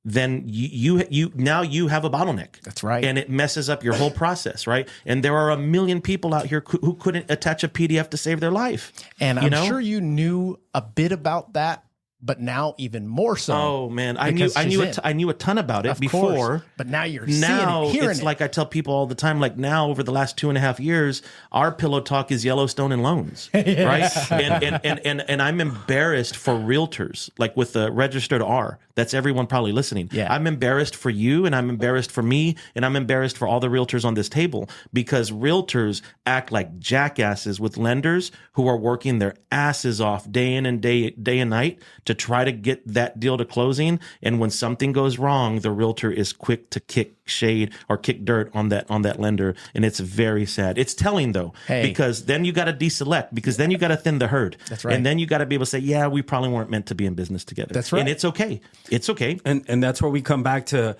then you have a bottleneck. That's right. And it messes up your whole process, right? And there are a million people out here who couldn't attach a PDF to save their life. And I'm sure you knew a bit about that, but now even more so. Oh man, I knew a ton about it before, but now you're seeing it, hearing it's it. like I tell people all the time. Like now, over the last 2.5 years, our pillow talk is Yellowstone and loans, right? And I'm embarrassed for realtors, like with the registered R. That's everyone probably listening. Yeah. I'm embarrassed for you, and I'm embarrassed for me, and I'm embarrassed for all the realtors on this table, because realtors act like jackasses with lenders who are working their asses off day in and day and night to try to get that deal to closing. And when something goes wrong, the realtor is quick to kick shade or kick dirt on that lender. And it's very sad. It's telling though, because then you got to deselect, because then you got to thin the herd. That's right. And then you got to be able to say, yeah, we probably weren't meant to be in business together. That's right. And it's okay. It's okay. And that's where we come back to,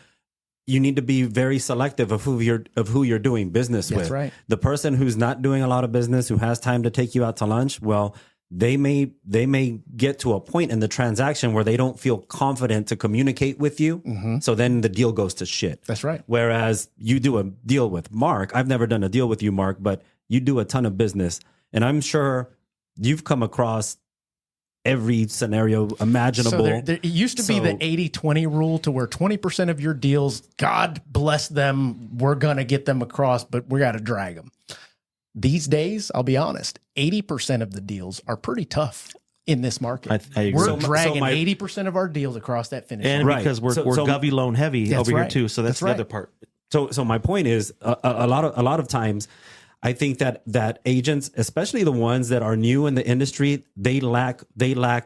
you need to be very selective of who you're doing business with. That's right. The person who's not doing a lot of business, who has time to take you out to lunch, well, they may get to a point in the transaction where they don't feel confident to communicate with you. So then the deal goes to shit. That's right. Whereas you do a deal with Mark. I've never done a deal with you, Mark, but you do a ton of business. And I'm sure you've come across every scenario imaginable. So there used to be the 80-20 rule, to where 20% of your deals, God bless them, we're going to get them across, but we got to drag them. These days, I'll be honest, 80% of the deals are pretty tough in this market. I agree. We're dragging 80% of our deals across that finish line. And because we're Govy loan heavy over here too. So that's the other part. So my point is, a lot of times, I think that agents, especially the ones that are new in the industry, they lack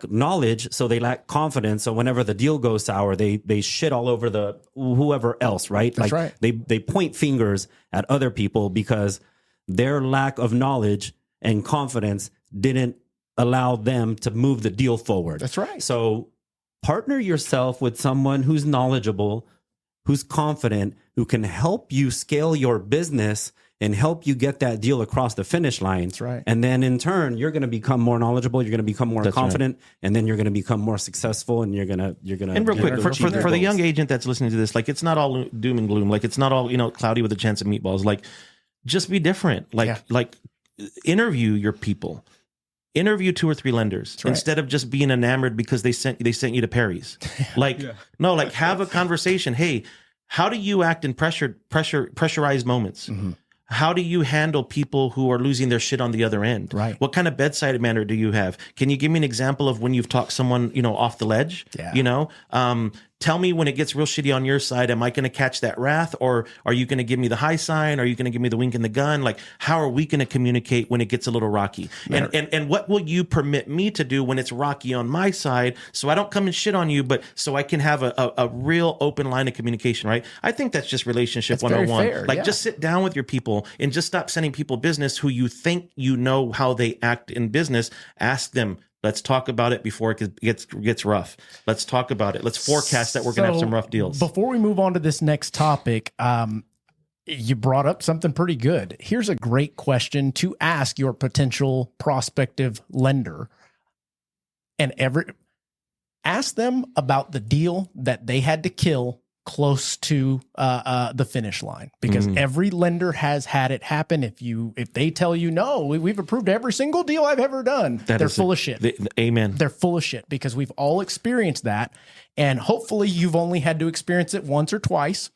knowledge, so they lack confidence. So whenever the deal goes sour, they shit all over the whoever else, right? That's right. They point fingers at other people because their lack of knowledge and confidence didn't allow them to move the deal forward. That's right. So partner yourself with someone who's knowledgeable, who's confident, who can help you scale your business and help you get that deal across the finish line. That's right. And then in turn, you're going to become more knowledgeable. You're going to become more confident, and then you're going to become more successful. And you're going to. And real quick, for the young agent that's listening to this, like it's not all doom and gloom. Like it's not all cloudy with a chance of meatballs. Like just be different. Like interview your people. Interview 2 or 3 lenders instead of just being enamored because they sent you to Perry's. No, like have a conversation. Hey, how do you act in pressurized moments? How do you handle people who are losing their shit on the other end? Right. What kind of bedside manner do you have? Can you give me an example of when you've talked someone, off the ledge? Yeah. Tell me when it gets real shitty on your side, am I going to catch that wrath, or are you going to give me the high sign? Are you going to give me the wink and the gun? Like, how are we going to communicate when it gets a little rocky? And what will you permit me to do when it's rocky on my side, so I don't come and shit on you, but so I can have a real open line of communication, right? I think that's just relationship That's 101. very fair, Just sit down with your people and just stop sending people business who you think you know how they act in business. Ask them. Let's talk about it before it gets rough. Let's talk about it. Let's forecast that we're going to have some rough deals. Before we move on to this next topic, you brought up something pretty good. Here's a great question to ask your potential prospective lender. And ask them about the deal that they had to kill close to the finish line, because every lender has had it happen. If they tell you, no, we've approved every single deal I've ever done, they're full of shit. Amen. They're full of shit, because we've all experienced that. And hopefully you've only had to experience it once or twice.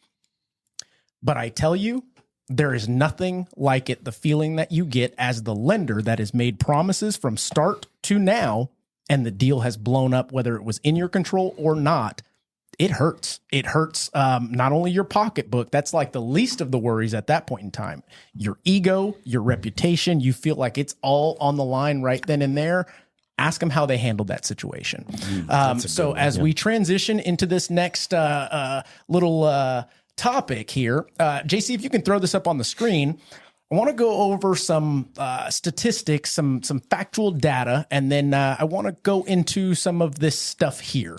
But I tell you, there is nothing like it. The feeling that you get as the lender that has made promises from start to now, and the deal has blown up, whether it was in your control or not. It hurts. It hurts not only your pocketbook. That's like the least of the worries at that point in time. Your ego, your reputation, you feel like it's all on the line right then and there. Ask them how they handled that situation. So as we transition into this next little topic here, JC, if you can throw this up on the screen, I want to go over some statistics, some factual data, and then I want to go into some of this stuff here.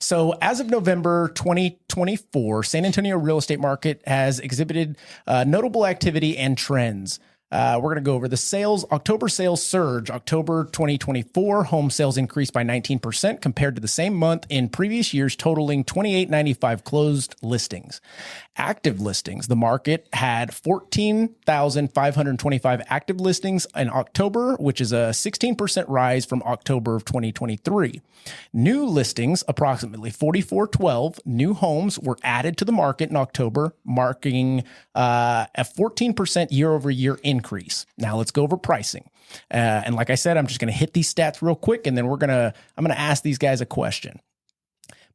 So as of November 2024, San Antonio real estate market has exhibited notable activity and trends. We're going to go over the sales. October sales surge. October 2024, home sales increased by 19% compared to the same month in previous years, totaling 2,895 closed listings. Active listings. The market had 14,525 active listings in October, which is a 16% rise from October of 2023. New listings, approximately 4,412 new homes were added to the market in October, marking a 14% year-over-year increase. Now let's go over pricing. And like I said, I'm just going to hit these stats real quick, and then I'm going to ask these guys a question.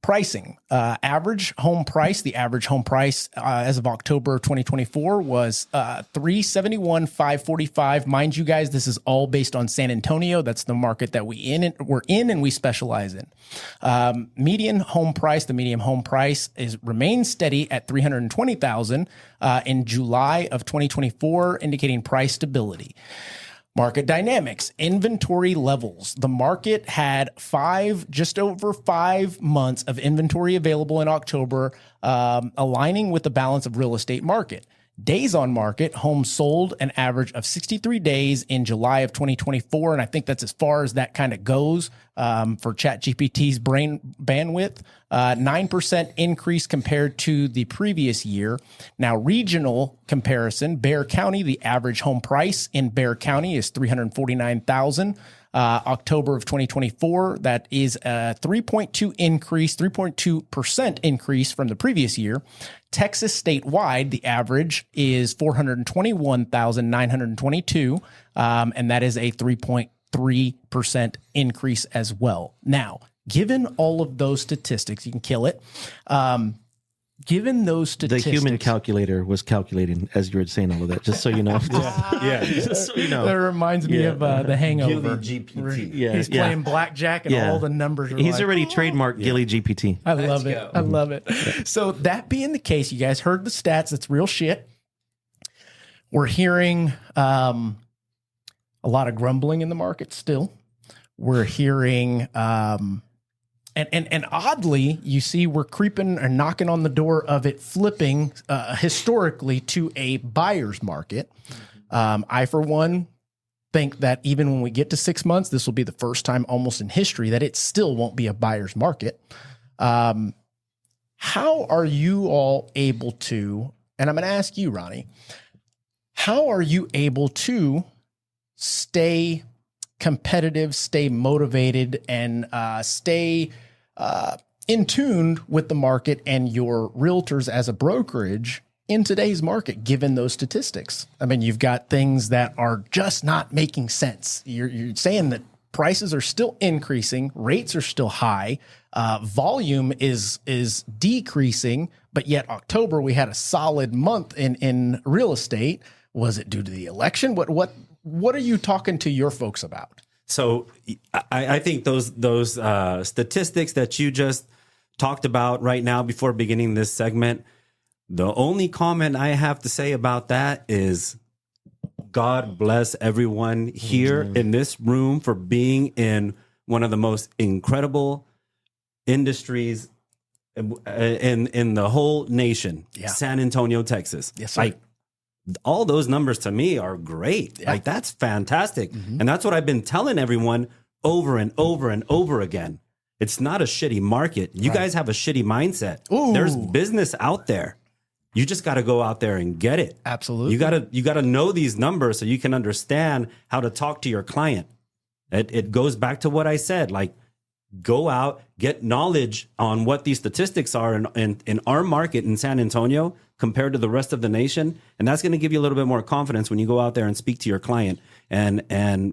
Pricing, average home price. The average home price as of October 2024 was $371,545. Mind you guys, this is all based on San Antonio. That's the market that we're in and we specialize in. Median home price. The median home price remains steady at $320,000 in July of 2024, indicating price stability. Market dynamics, inventory levels. The market had just over 5 months of inventory available in October, aligning with the balance of real estate market. Days on market, homes sold an average of 63 days in July of 2024. And I think that's as far as that kind of goes for ChatGPT's brain bandwidth. 9% increase compared to the previous year. Now, regional comparison, Bexar County, the average home price in Bexar County is $349,000. October of 2024, that is a 3.2% increase from the previous year. Texas statewide, the average is $421,922, and that is a 3.3% increase as well. Now, given all of those statistics, you can kill it. Given those statistics, the human calculator was calculating as you were saying all of that. Just so you know, just so you know, that reminds me of The Hangover. Gilly GPT. Yeah, He's playing blackjack and all the numbers are He's already trademarked Gilly GPT. I love it. I love it. So that being the case, you guys heard the stats. That's real shit. We're hearing a lot of grumbling in the market still. We're hearing and oddly, you see we're creeping or knocking on the door of it flipping historically to a buyer's market. I, for one, think that even when we get to 6 months, this will be the first time almost in history that it still won't be a buyer's market. How are you all able to, and I'm going to ask you, Ronnie, how are you able to stay competitive, stay motivated, and stay in tune with the market and your realtors as a brokerage in today's market, given those statistics? I mean, you've got things that are just not making sense. You're saying that prices are still increasing, rates are still high, volume is decreasing, but yet October we had a solid month in real estate. Was it due to the election? What are you talking to your folks about? So I think those statistics that you just talked about right now before beginning this segment, the only comment I have to say about that is God bless everyone here in this room for being in one of the most incredible industries in the whole nation, San Antonio, Texas. Yes, sir. Like, all those numbers to me are great. Yeah. Like, that's fantastic. And that's what I've been telling everyone over and over and over again. It's not a shitty market. You guys have a shitty mindset. Ooh. There's business out there. You just got to go out there and get it. Absolutely. You got to know these numbers so you can understand how to talk to your client. It goes back to what I said. Like, go out, get knowledge on what these statistics are in our market in San Antonio compared to the rest of the nation, and that's going to give you a little bit more confidence when you go out there and speak to your client, and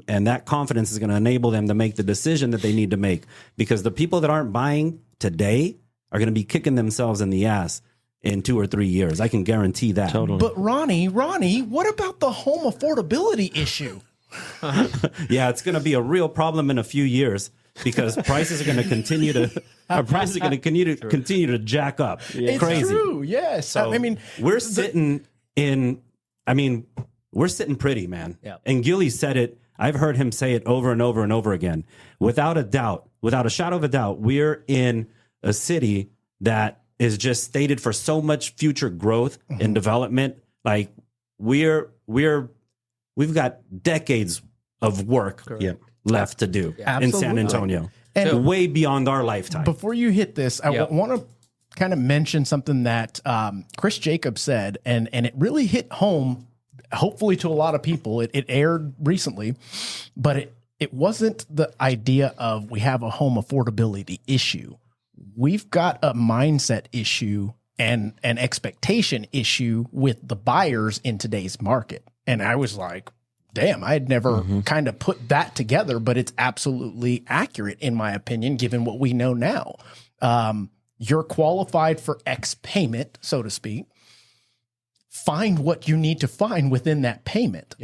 that confidence is going to enable them to make the decision that they need to make, because the people that aren't buying today are going to be kicking themselves in the ass in 2 or 3 years. I can guarantee that. Totally. But Ronnie, what about the home affordability issue? Yeah, it's going to be a real problem in a few years, because prices are going to continue to jack up. It's Crazy. true. Yes. So I mean, we're sitting pretty, man. Yeah. And Gilly said it. I've heard him say it over and over and over again. Without a doubt, without a shadow of a doubt, we're in a city that is just stated for so much future growth and development. Like, we've got decades of work left to do in San Antonio, And way beyond our lifetime. before you hit this, I want to kind of mention something that Chris Jacobs said, and it really hit home, hopefully to a lot of people. It aired recently, but it wasn't the idea of we have a home affordability issue. We've got a mindset issue and an expectation issue with the buyers in today's market. And I was like, damn, I had never kind of put that together, but it's absolutely accurate in my opinion, given what we know now. You're qualified for X payment, so to speak. Find what you need to find within that payment.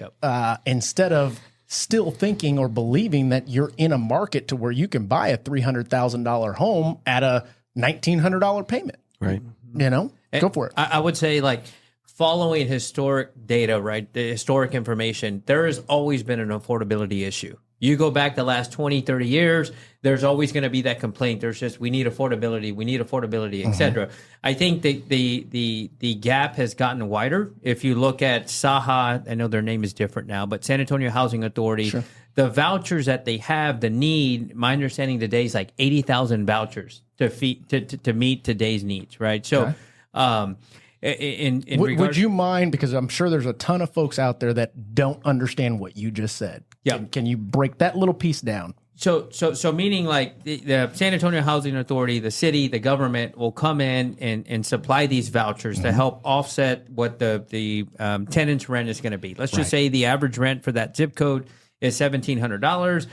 Instead of still thinking or believing that you're in a market to where you can buy a $300,000 home at a $1,900 payment. Right. You know, go for it. I would say, like, following historic data, right, the historic information, there has always been an affordability issue. You go back the last 20, 30 years, there's always going to be that complaint. There's just, we need affordability, et cetera. I think the gap has gotten wider. If you look at SAHA, I know their name is different now, but San Antonio Housing Authority, the vouchers that they have, the need, my understanding today is like 80,000 vouchers to meet today's needs, right? So, would you mind, because I'm sure there's a ton of folks out there that don't understand what you just said. Yeah. Can you break that little piece down? So meaning, like, the San Antonio Housing Authority, the city, the government will come in and supply these vouchers to help offset what the tenant's rent is going to be. Let's just say the average rent for that zip code is $1,700.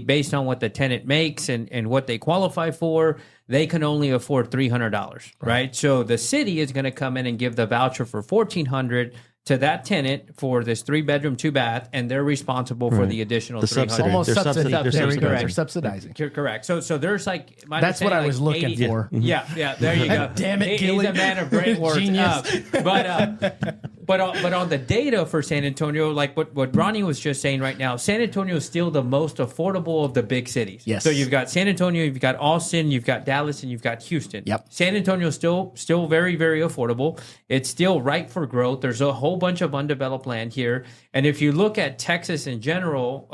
Based on what the tenant makes and what they qualify for, they can only afford $300, right? So the city is going to come in and give the voucher for $1,400 to that tenant for this 3-bedroom, 2-bath, and they're responsible for the additional $300. subsidy. Almost They're subsidy. subsidizing. There we go. Correct. They're subsidizing. You're correct. So there's like, That's what I was looking for. Yeah. There you go. Damn it, He's Gilly. a man of great words. Genius. But on the data for San Antonio, like what Ronnie was just saying right now, San Antonio is still the most affordable of the big cities. Yes. So you've got San Antonio, you've got Austin, you've got Dallas, and you've got Houston. Yep. San Antonio is still very, very affordable. It's still ripe for growth. There's a whole bunch of undeveloped land here. And if you look at Texas in general,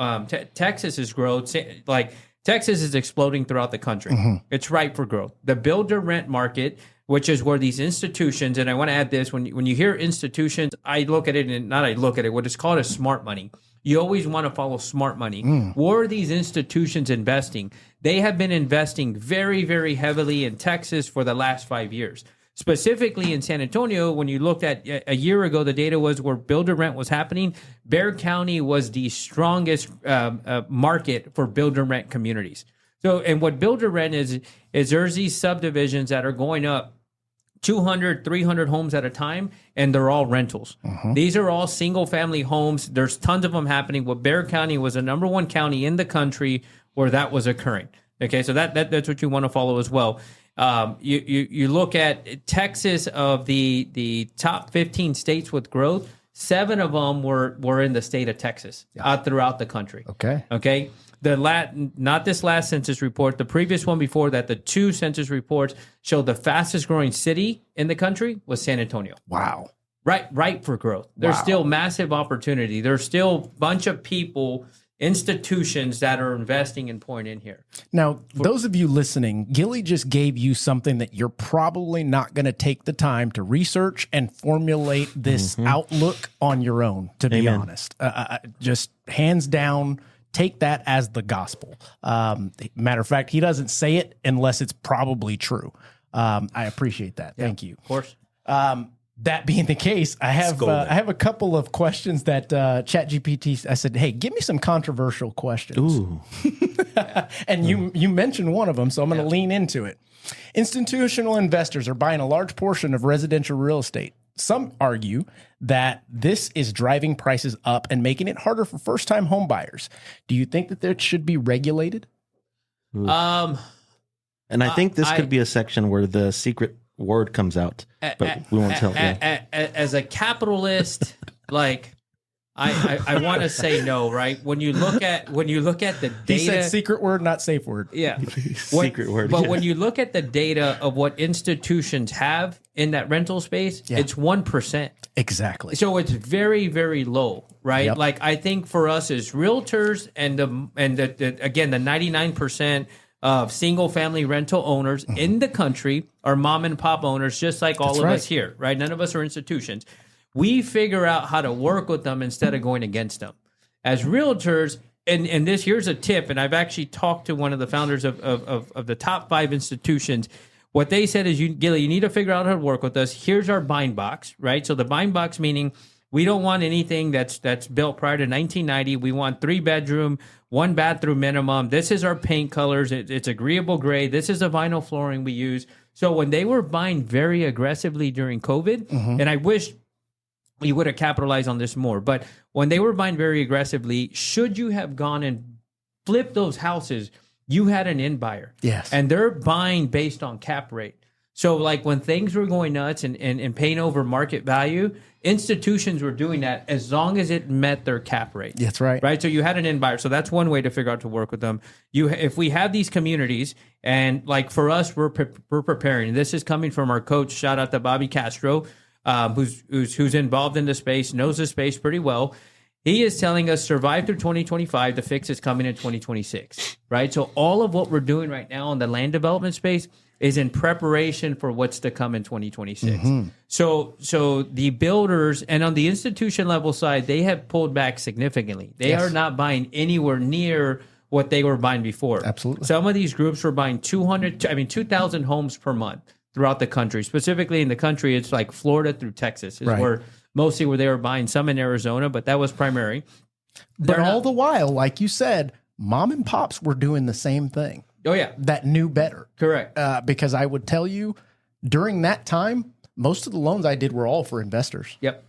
Texas's growth, like, Texas is exploding throughout the country. It's ripe for growth. The builder rent market, which is where these institutions, and I want to add this, when you hear institutions, what is called a smart money. You always want to follow smart money. Where are these institutions investing? They have been investing very, very heavily in Texas for the last 5 years. Specifically in San Antonio, when you looked at a year ago, the data was where builder rent was happening. Bexar County was the strongest market for builder rent communities. So, and what builder rent is there's these subdivisions that are going up 200, 300 homes at a time, and they're all rentals. These are all single-family homes. There's tons of them happening. Well, Bexar County was the number one county in the country where that was occurring. Okay, so that's what you want to follow as well. You look at Texas, of the top 15 states with growth, 7 of them were in the state of Texas, throughout the country. Okay. Not this last census report, the previous one before that, the 2 census reports showed the fastest growing city in the country was San Antonio. Wow. Right for growth. There's still massive opportunity. There's still a bunch of people institutions that are investing and pouring in here. Now, those of you listening, Gilly just gave you something that you're probably not going to take the time to research and formulate this outlook on your own, to be honest. Just hands down, take that as the gospel. Matter of fact, he doesn't say it unless it's probably true. I appreciate that. Thank you. Of course. That being the case, I have a couple of questions that ChatGPT. I said, "Hey, give me some controversial questions." Ooh. And you mentioned one of them, so I'm going to lean into it. Institutional investors are buying a large portion of residential real estate. Some argue that this is driving prices up and making it harder for first-time home buyers. Do you think that it should be regulated? And I think this could be a section where the secret word comes out, but we won't tell. As a capitalist, like I want to say no, right? When you look at the data, He said secret word, not safe word. yeah, Secret word. But when you look at the data of what institutions have in that rental space, it's 1%. Exactly. So it's very, very low, right? Yep. Like I think for us as realtors and the again the 99% of single family rental owners in the country are mom and pop owners, just like all of us here, right? None of us are institutions. We figure out how to work with them instead of going against them. As realtors, and here's a tip, and I've actually talked to one of the founders of the top 5 institutions. What they said is, Gilly, you need to figure out how to work with us. Here's our bind box, right? So the bind box meaning we don't want anything that's built prior to 1990. We want 3-bedroom, 1-bathroom minimum. This is our paint colors. It's agreeable gray. This is the vinyl flooring we use. So when they were buying very aggressively during COVID, and I wish we would have capitalized on this more, but when they were buying very aggressively, should you have gone and flipped those houses, you had an in buyer. Yes. And they're buying based on cap rate. So like when things were going nuts and paying over market value, institutions were doing that as long as it met their cap rate. That's right. Right. So you had an in buyer. So that's one way to figure out to work with them. If we have these communities, and like for us, we're preparing. This is coming from our coach. Shout out to Bobby Castro, who's involved in the space, knows the space pretty well. He is telling us survive through 2025. The fix is coming in 2026. Right. So all of what we're doing right now in the land development space is in preparation for what's to come in 2026. So the builders, and on the institution level side, they have pulled back significantly. They are not buying anywhere near what they were buying before. Absolutely. Some of these groups were buying 2,000 homes per month throughout the country. Specifically in the country, it's like Florida through Texas is where they were buying, some in Arizona, but that was primary. But all the while, like you said, mom and pops were doing the same thing. Oh, yeah. That knew better. Correct. Because I would tell you, during that time, most of the loans I did were all for investors. Yep.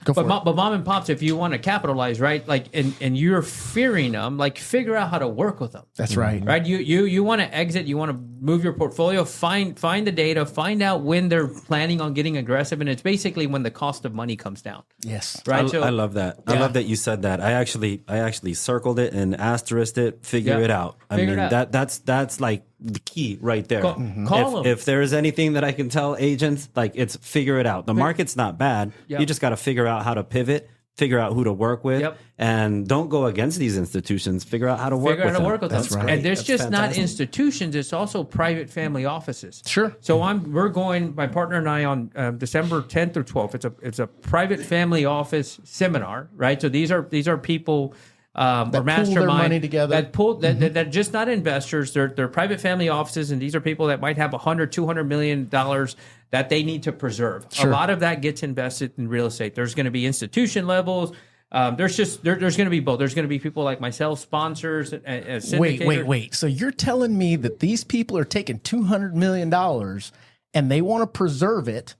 Go for it. But mom and pops, if you want to capitalize, right? Like, and you're fearing them, like figure out how to work with them. That's right. Right. You want to exit, you want to move your portfolio, find the data, find out when they're planning on getting aggressive. And it's basically when the cost of money comes down. Yes. Right. I love that. I love that you said that. I actually circled it and asterisked it. Figure it out. That's like the key right there. Call them. If there is anything that I can tell agents, like it's figure it out. The market's not bad. Yep. You just got to figure out how to pivot, figure out who to work with, and don't go against these institutions. Figure out how to work with them. That's right. And there's That's just not fantastic. institutions. It's also private family offices. Sure. So we're going, my partner and I, on December 10th or 12th. It's a private family office seminar, right? So these are people or pool mastermind their money together. that just not investors. They're private family offices, and these are people that might have $100-200 million that they need to preserve. Sure. A lot of that gets invested in real estate. There's going to be institution levels. There's going to be both. There's going to be people like myself, sponsors, Wait. So you're telling me that these people are taking $200 million and they want to preserve it,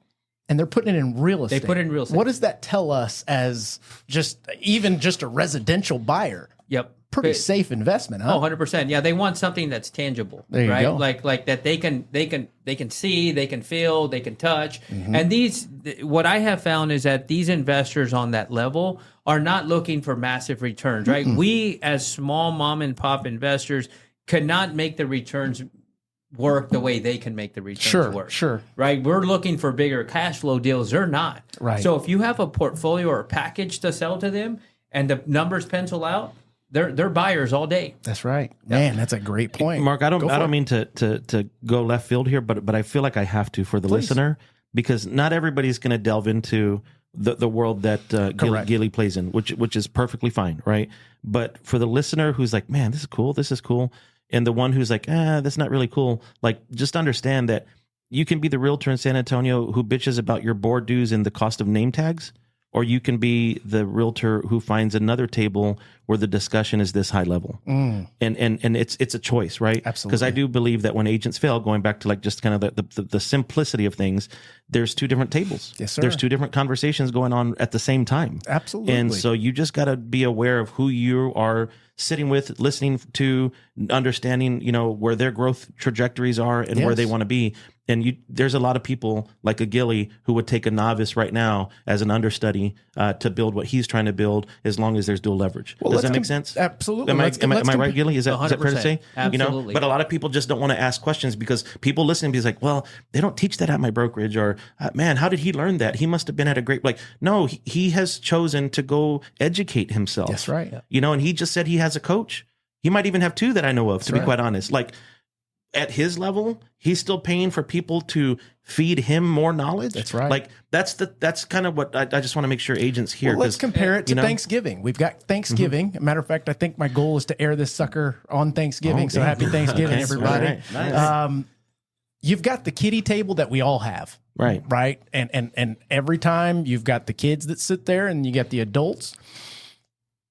and they're putting it in real estate? They put it in real estate. What does that tell us as just a residential buyer? Yep. Pretty safe investment, huh? Oh, 100%. Yeah, they want something that's tangible, There you right? go. Like that they can see, they can feel, they can touch. And what I have found is that these investors on that level are not looking for massive returns, right? We as small mom and pop investors cannot make the returns work the way they can make the returns work. Sure. Right? We're looking for bigger cash flow deals. They're not. Right. So if you have a portfolio or a package to sell to them and the numbers pencil out, they're buyers all day. That's right, man. That's a great point, Mark, I don't mean to go left field here, but I feel like I have to for the listener, because not everybody's going to delve into the world that Gilly plays in, which is perfectly fine, right? But for the listener who's like, man, this is cool, and the one who's like, that's not really cool, like, just understand that you can be the realtor in San Antonio who bitches about your board dues and the cost of name tags, or you can be the realtor who finds another table where the discussion is this high level. And it's a choice, right? Absolutely. Because I do believe that when agents fail, going back to like just kind of the simplicity of things, there's two different tables. Yes, sir. There's two different conversations going on at the same time. Absolutely. And so you just got to be aware of who you are sitting with, listening to, understanding, where their growth trajectories are and where they want to be. And there's a lot of people like a Gilly who would take a novice right now as an understudy to build what he's trying to build, as long as there's dual leverage. Does that make sense? Absolutely. Am I right, Gilly? Is that fair to say? Absolutely. But a lot of people just don't want to ask questions because people listening be like, well, they don't teach that at my brokerage, or man, how did he learn that? He must have been at a great, no, he has chosen to go educate himself. That's right. And he just said he has a coach. He might even have two that I know of, to be quite honest. Like, at his level, he's still paying for people to feed him more knowledge. That's right. Like, that's kind of what I just want to make sure agents hear. Well, let's compare it to Thanksgiving. We've got Thanksgiving. Matter of fact, I think my goal is to air this sucker on Thanksgiving. So happy Thanksgiving, everybody. Right. Nice. You've got the kiddie table that we all have. Right. And every time you've got the kids that sit there and you got the adults.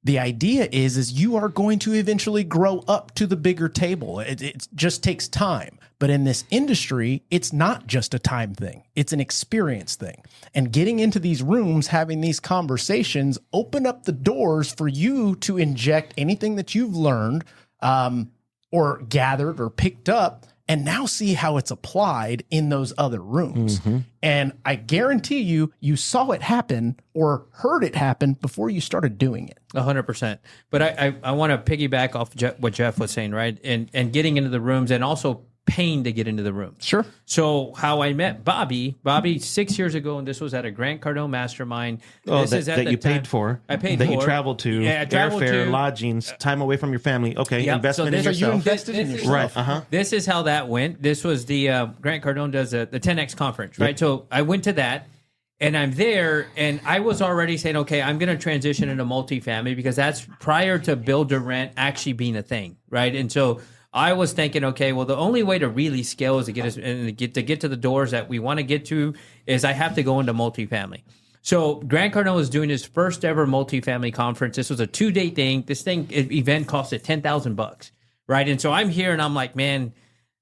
The idea is you are going to eventually grow up to the bigger table. It just takes time. But in this industry, it's not just a time thing. It's an experience thing. And getting into these rooms, having these conversations, open up the doors for you to inject anything that you've learned or gathered or picked up, and now see how it's applied in those other rooms. And I guarantee you saw it happen or heard it happen before you started doing it. 100%. But I want to piggyback off what Jeff was saying, right? And getting into the rooms, and also paying to get into the room. Sure. So how I met Bobby 6 years ago, and this was at a Grant Cardone mastermind. This is at that you paid for. I paid that for. you traveled to. Yeah, I traveled airfare, to. lodgings, time away from your family. Okay, Yep. investment So in this- yourself. You invested in yourself. Right. This is how that went. This was the Grant Cardone does the 10X conference, right? So I went to that, and I'm there, and I was already saying, okay, I'm going to transition into multifamily, because that's prior to build to rent actually being a thing, right? And so I was thinking, okay, well, the only way to really scale is to get us and get to the doors that we want to get to is I have to go into multifamily. So Grant Cardone was doing his first ever multifamily conference. This was a 2-day thing. This event costed $10,000, right? And so I'm here and I'm like, man,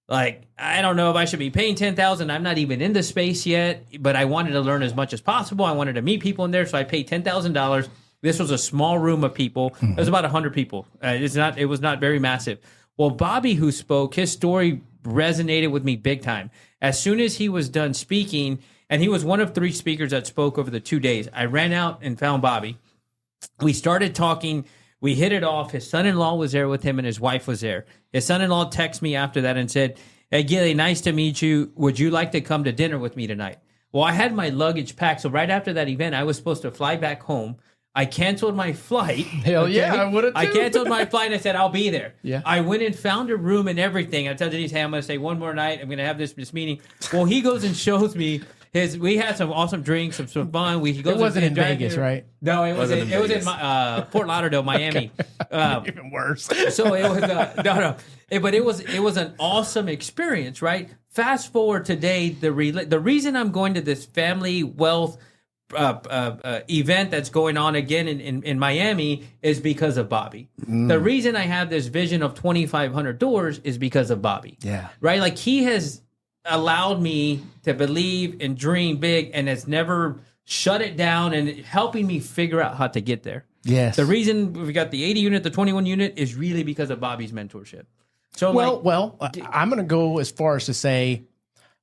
like, I don't know if I should be paying $10,000. I'm not even in the space yet, but I wanted to learn as much as possible. I wanted to meet people in there, so I paid $10,000. This was a small room of people. It was about 100 people. It was not very massive. Well, Bobby, who spoke, his story resonated with me big time. As soon as he was done speaking, and he was one of 3 speakers that spoke over the 2 days, I ran out and found Bobby. We started talking. We hit it off. His son-in-law was there with him, and his wife was there. His son-in-law texted me after that and said, hey, Gilly, nice to meet you. Would you like to come to dinner with me tonight? Well, I had my luggage packed. So right after that event, I was supposed to fly back home. I canceled my flight. Hell yeah, I would have too. I canceled my flight and I said, I'll be there. Yeah. I went and found a room and everything. I told Denise, hey, I'm going to stay one more night. I'm going to have this meeting. Well, he goes and shows me we had some awesome drinks, some fun. It wasn't in Vegas, right? No, it was in Fort Lauderdale, Miami. Even worse. So it was but it was an awesome experience, right? Fast forward today, the reason I'm going to this family wealth event that's going on again in Miami is because of Bobby. The reason I have this vision of 2,500 doors is because of Bobby. Yeah. Right? Like, he has allowed me to believe and dream big, and has never shut it down, and helping me figure out how to get there. Yes. The reason we got the 80 unit, the 21 unit is really because of Bobby's mentorship. So I'm going to go as far as to say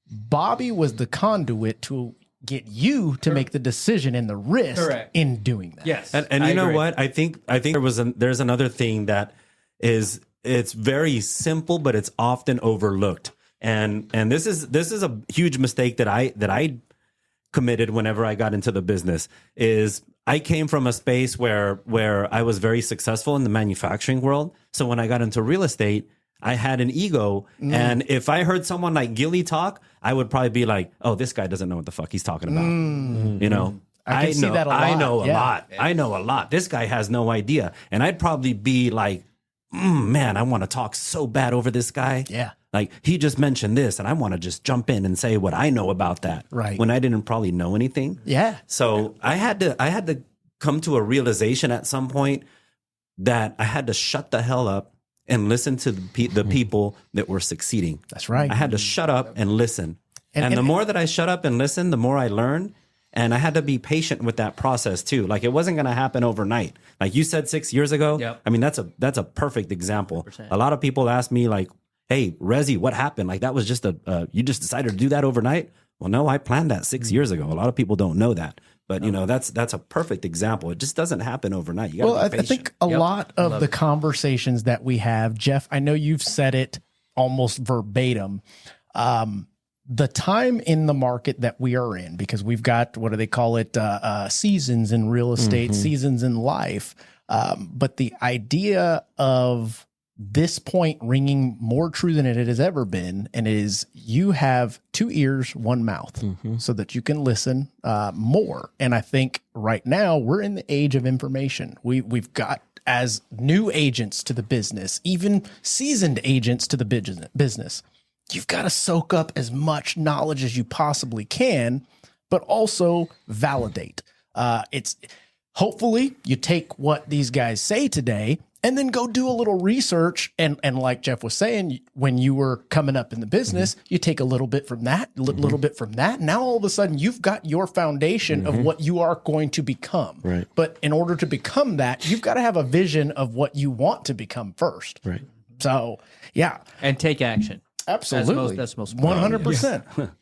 Bobby was the conduit to get you to make the decision and the risk in doing that. Yes. And you know what? I think there's another thing that it's very simple, but it's often overlooked. And this is a huge mistake that I committed whenever I got into the business. Is I came from a space where I was very successful in the manufacturing world. So when I got into real estate, I had an ego. And if I heard someone like Gilly talk, I would probably be like, oh, this guy doesn't know what the fuck he's talking about. You know, I can see that a lot. I know a Yeah. lot. I know a lot. This guy has no idea. And I'd probably be like, man, I want to talk so bad over this guy. Yeah. Like he just mentioned this and I want to just jump in and say what I know about that. Right. When I didn't probably know anything. Yeah. So I had to come to a realization at some point that I had to shut the hell up and listen to the people that were succeeding. That's right. I had to shut up and listen. And And the more that I shut up and listen, the more I learned. And I had to be patient with that process too. Like it wasn't going to happen overnight. Like you said 6 years ago. Yep. I mean, that's a perfect example. 100%. A lot of people ask me like, hey, Rezi, what happened? Like that was just you just decided to do that overnight? Well, no, I planned that 6 years ago. A lot of people don't know that. But, you know, that's a perfect example. It just doesn't happen overnight. You got to Well, be I patient. think a Yep. lot of the conversations that we have, Jeff, I know you've said it almost verbatim. The time in the market that we are in, because we've got, what do they call it? Seasons in real estate, seasons in life. But the idea of this point ringing more true than it has ever been, and it is you have 2 ears, 1 mouth, so that you can listen more. And I think right now we're in the age of information. We've got, as new agents to the business, even seasoned agents to the business, you've got to soak up as much knowledge as you possibly can, but also validate. It's hopefully you take what these guys say today and then go do a little research. And like Jeff was saying, when you were coming up in the business, you take a little bit from that, little bit from that. Now, all of a sudden, you've got your foundation of what you are going to become. Right. But in order to become that, you've got to have a vision of what you want to become first. Right. So, yeah, And take action. absolutely. That's most important. 100%.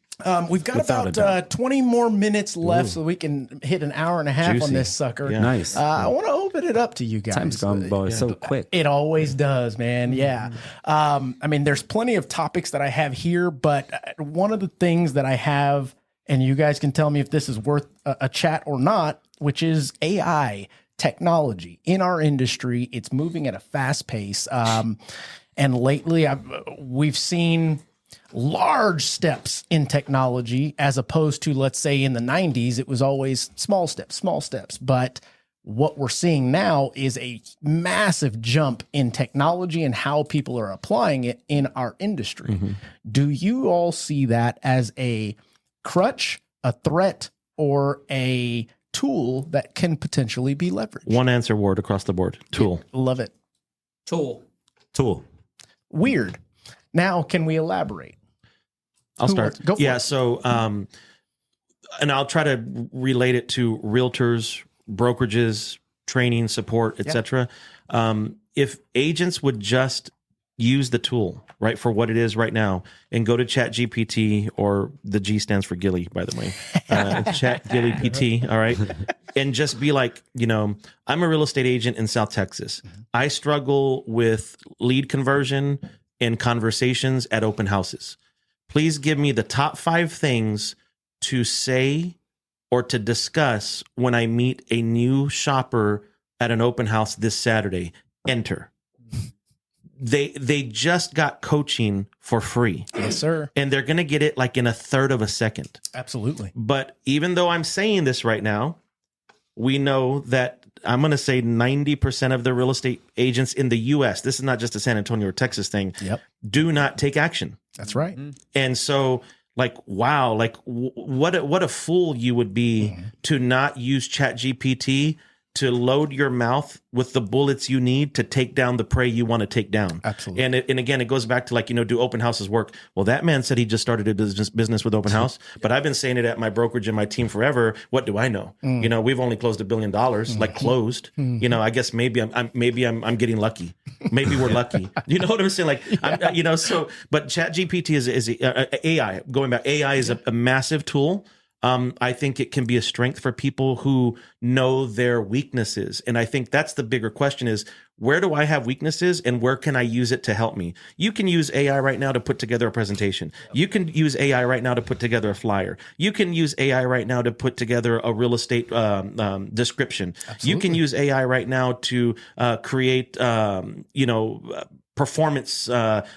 We've got Without a about doubt. 20 more minutes left so we can hit an hour and a half on Juicy. this sucker. Yeah. Nice. I want to open it up to you guys. Time's gone by so quick. It always does, man. Yeah. I mean, there's plenty of topics that I have here, but one of the things that I have, and you guys can tell me if this is worth a chat or not, which is AI technology in our industry. It's moving at a fast pace. And lately we've seen large steps in technology as opposed to, let's say, in the 90s, it was always small steps. But what we're seeing now is a massive jump in technology and how people are applying it in our industry. Do you all see that as a crutch, a threat, or a tool that can potentially be leveraged? One answer word across the board. Tool. Love it. Tool. Weird. Now, can we elaborate? I'll Who start. wants- go for yeah. it. So, and I'll try to relate it to realtors, brokerages, training, support, etc. If agents would just use the tool, right, for what it is right now, and go to Chat GPT, or the G stands for Gilly, by the way, Chat Gilly PT, all right, and just be like, you know, I'm a real estate agent in South Texas. I struggle with lead conversion and conversations at open houses. Please give me the top 5 things to say or to discuss when I meet a new shopper at an open house this Saturday. Enter. They just got coaching for free. Yes, sir. And they're going to get it like in a third of a second. Absolutely. But even though I'm saying this right now, we know that I'm going to say 90% of the real estate agents in the U.S., this is not just a San Antonio or Texas thing, Yep. do not take action. That's right. And so, like, wow, like what a fool you would be to not use Chat GPT to load your mouth with the bullets you need to take down the prey you want to take down. Absolutely. And again, it goes back to, like, you know, do open houses work? Well, that man said he just started a business with open house, but I've been saying it at my brokerage and my team forever. What do I know? You know, we've only closed $1 billion, like closed. You know, I guess maybe I'm getting lucky. Maybe we're lucky. You know what I'm saying? Like, I'm, you know, so, but Chat GPT is AI. Going back, AI is a massive tool. I think it can be a strength for people who know their weaknesses. And I think that's the bigger question is, where do I have weaknesses and where can I use it to help me? You can use AI right now to put together a presentation. You can use AI right now to put together a flyer. You can use AI right now to put together a real estate description. Absolutely. You can use AI right now to create, performance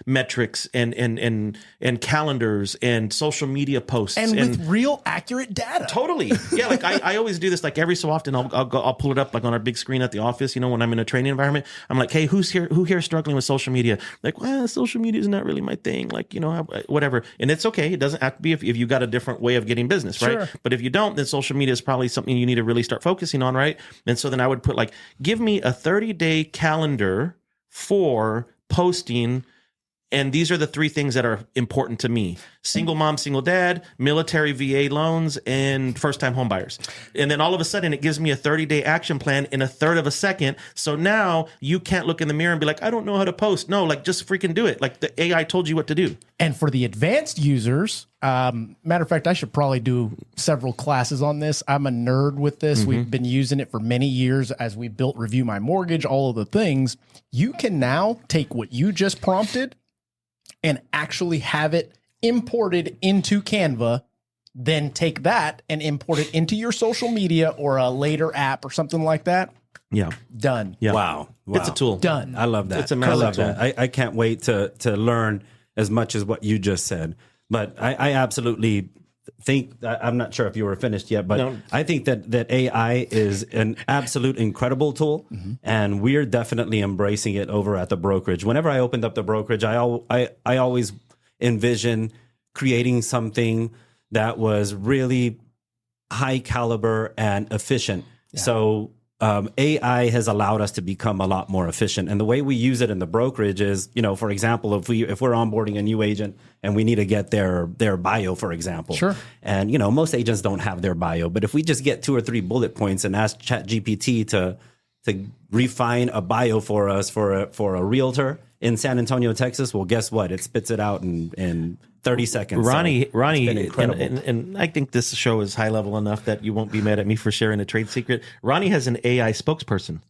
metrics and calendars and social media posts and with real accurate data. Totally. Yeah. Like I always do this, like every so often I'll pull it up like on our big screen at the office, when I'm in a training environment. I'm like, hey, who here is struggling with social media? Like, well, social media is not really my thing. Like, whatever. And it's okay. It doesn't have to be if you got a different way of getting business, right? Sure. But if you don't, then social media is probably something you need to really start focusing on, right? And so then I would put like, give me a 30-day calendar for posting, and these are the 3 things that are important to me: single mom, single dad, military VA loans, and first-time home buyers. And then all of a sudden it gives me a 30-day action plan in a third of a second. So now you can't look in the mirror and be like, I don't know how to post. No, like just freaking do it. Like the AI told you what to do. And for the advanced users, matter of fact, I should probably do several classes on this. I'm a nerd with this. We've been using it for many years as we built Review My Mortgage, all of the things. You can now take what you just prompted and actually have it imported into Canva, then take that and import it into your social media or a later app or something like that. Yeah. Done. Yeah. Wow. It's a tool. Done. I love that. It's a massive I love tool. that. I can't wait to learn as much as what you just said. But I absolutely think, I'm not sure if you were finished yet, but No. I think that AI is an absolute incredible tool, and we're definitely embracing it over at the brokerage. Whenever I opened up the brokerage, I always envision creating something that was really high caliber and efficient. Yeah. So AI has allowed us to become a lot more efficient. And the way we use it in the brokerage is, for example, if we're onboarding a new agent and we need to get their bio, for example. Sure. And, most agents don't have their bio, but if we just get 2 or 3 bullet points and ask ChatGPT to refine a bio for us for a realtor in San Antonio, Texas, well, guess what? It spits it out in 30 seconds. Ronnie, incredible. and I think this show is high level enough that you won't be mad at me for sharing a trade secret. Ronnie has an AI spokesperson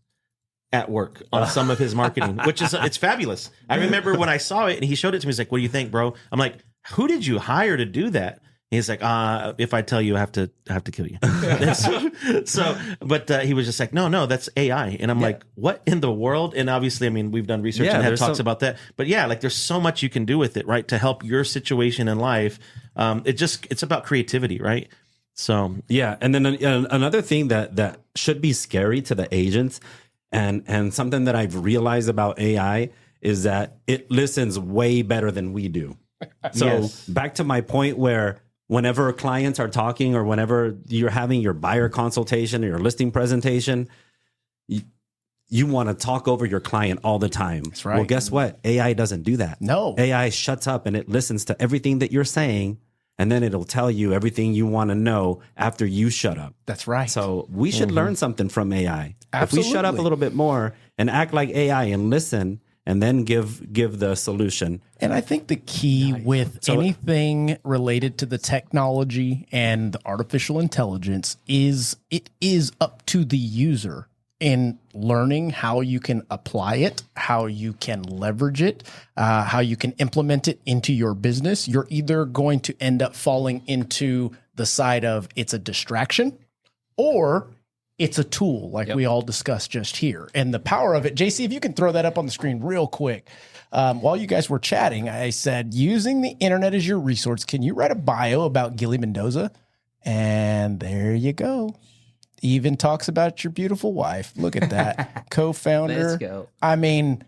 at work on some of his marketing, which is, it's fabulous. I remember when I saw it and he showed it to me, he's like, what do you think, bro? I'm like, who did you hire to do that? He's like, if I tell you, I have to kill you. But he was just like, no, that's AI. And I'm like, what in the world? And obviously, I mean, we've done research and had talks about that. But yeah, like there's so much you can do with it, right? To help your situation in life. It's about creativity, right? So yeah. And then another thing that should be scary to the agents and something that I've realized about AI is that it listens way better than we do. So back to my point where whenever clients are talking or whenever you're having your buyer consultation or your listing presentation, you want to talk over your client all the time. That's right. Well, guess what? AI doesn't do that. No. AI shuts up and it listens to everything that you're saying, and then it'll tell you everything you want to know after you shut up. That's right. So we should learn something from AI. Absolutely. If we shut up a little bit more and act like AI and listen, and then give the solution. And I think the key with anything related to the technology and the artificial intelligence is it is up to the user in learning how you can apply it, how you can leverage it, how you can implement it into your business. You're either going to end up falling into the side of it's a distraction or it's a tool like we all discussed just here. And the power of it, JC, if you can throw that up on the screen real quick. While you guys were chatting, I said, using the internet as your resource, can you write a bio about Gilly Mendoza? And there you go. Even talks about your beautiful wife. Look at that. Co-founder. Let's go. I mean,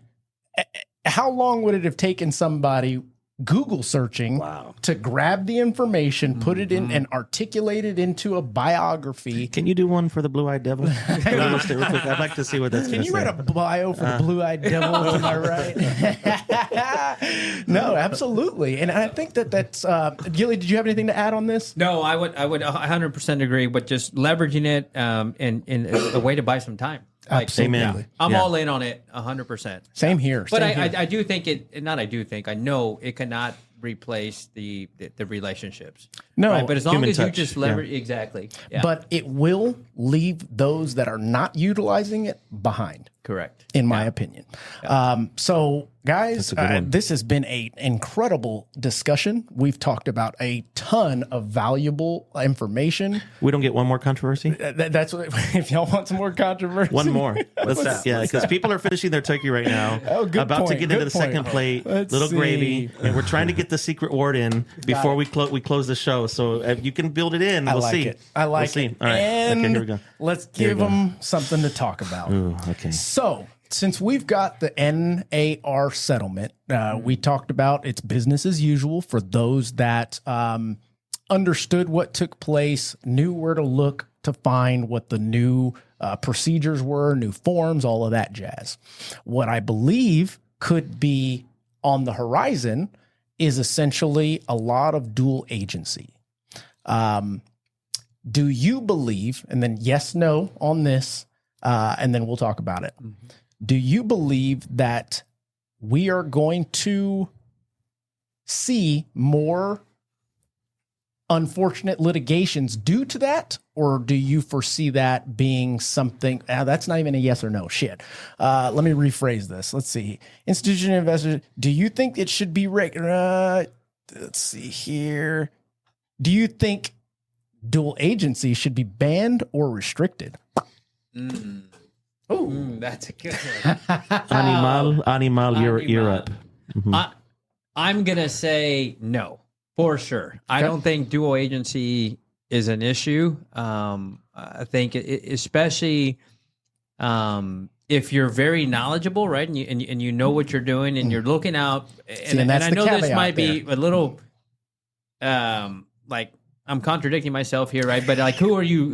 how long would it have taken somebody Google searching to grab the information, put it in and articulate it into a biography? can you do one for the Blue-Eyed Devil? I'd like to see what that's going to say. Can you write a bio for the Blue-Eyed Devil? Am I right? No, absolutely. And I think that's, Gilly, did you have anything to add on this? No, I would 100% agree, but just leveraging it in a way to buy some time. Absolutely. Amen. I'm all in on it 100%. Same here. But same here. I do think I know it cannot replace the relationships. No, right? But as long human as you touch, just leverage, exactly. Yeah. but it will leave those that are not utilizing it behind. Correct. In my opinion. So, guys, good one. this has been an incredible discussion. We've talked about a ton of valuable information. We don't get one more controversy. That's what, if y'all want some more controversy. One more. Because people are finishing their turkey right now. Oh, good about point, to get into good the second point. plate, Let's little see. gravy, and we're trying to get the secret word in before we close the show. So if you can build it in, we'll like see. it. I like we'll it. See. All right. And okay, here we go. let's Here we give go. them something to talk about. Ooh, okay. So, since we've got the NAR settlement, we talked about it's business as usual for those that understood what took place, knew where to look to find what the new procedures were, new forms, all of that jazz. What I believe could be on the horizon is essentially a lot of dual agency. Do you believe, and then yes, no on this, and then we'll talk about it. Mm-hmm. Do you believe that we are going to see more unfortunate litigations due to that? Or do you foresee that being something that's not even a yes or no shit. Let me rephrase this. Let's see. Institutional investors, do you think it should be let's see here. Do you think dual agency should be banned or restricted? That's a good one. Animal, you're up. I'm going to say no, for sure. I don't think dual agency is an issue. I think especially if you're very knowledgeable, right? And you know what you're doing and you're looking out. And I know this might be a little like I'm contradicting myself here, right? But like, who are you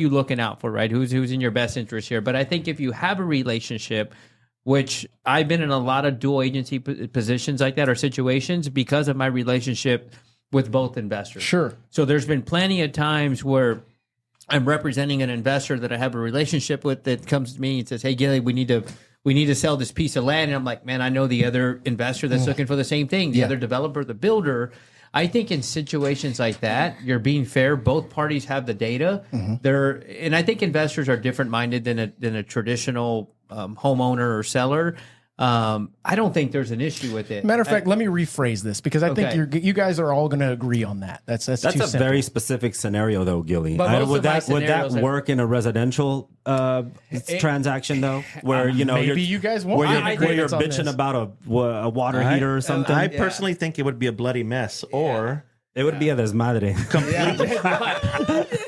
looking out for, right? Who's in your best interest here? But I think if you have a relationship, which I've been in a lot of dual agency positions like that or situations because of my relationship with both investors. Sure. So there's been plenty of times where I'm representing an investor that I have a relationship with that comes to me and says, "Hey, Gilly, we need to sell this piece of land." And I'm like, "Man, I know the other investor that's looking for the same thing, the other developer, the builder." I think in situations like that, you're being fair. Both parties have the data. And I think investors are different minded than a traditional homeowner or seller. I don't think there's an issue with it. Matter of fact, let me rephrase this because I think you guys are all going to agree on that. That's a very specific scenario, though, Gilly. But Would that work in a residential transaction, though, where maybe you guys won't. where you're bitching about a water heater or something? I personally think it would be a bloody mess, or it would be a desmadre.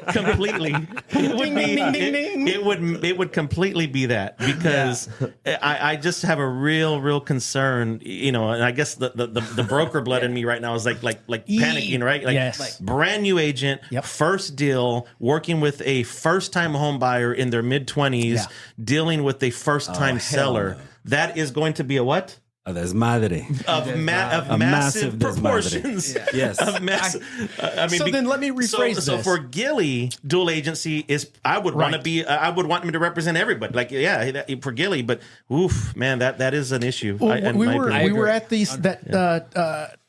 completely. It would completely be that because I just have a real concern, and I guess the broker blood in me right now is like panicking, right? Like brand new agent, first deal, working with a first time home buyer in their mid-20s, dealing with a first time seller. No. That is going to be a what? A desmadre. Of massive proportions. Yes. Of massive. Then let me rephrase this. So for Gilly, dual agency is. I would want to be. I would want him to represent everybody. Like, for Gilly, but oof, man, that is an issue. Well, we were at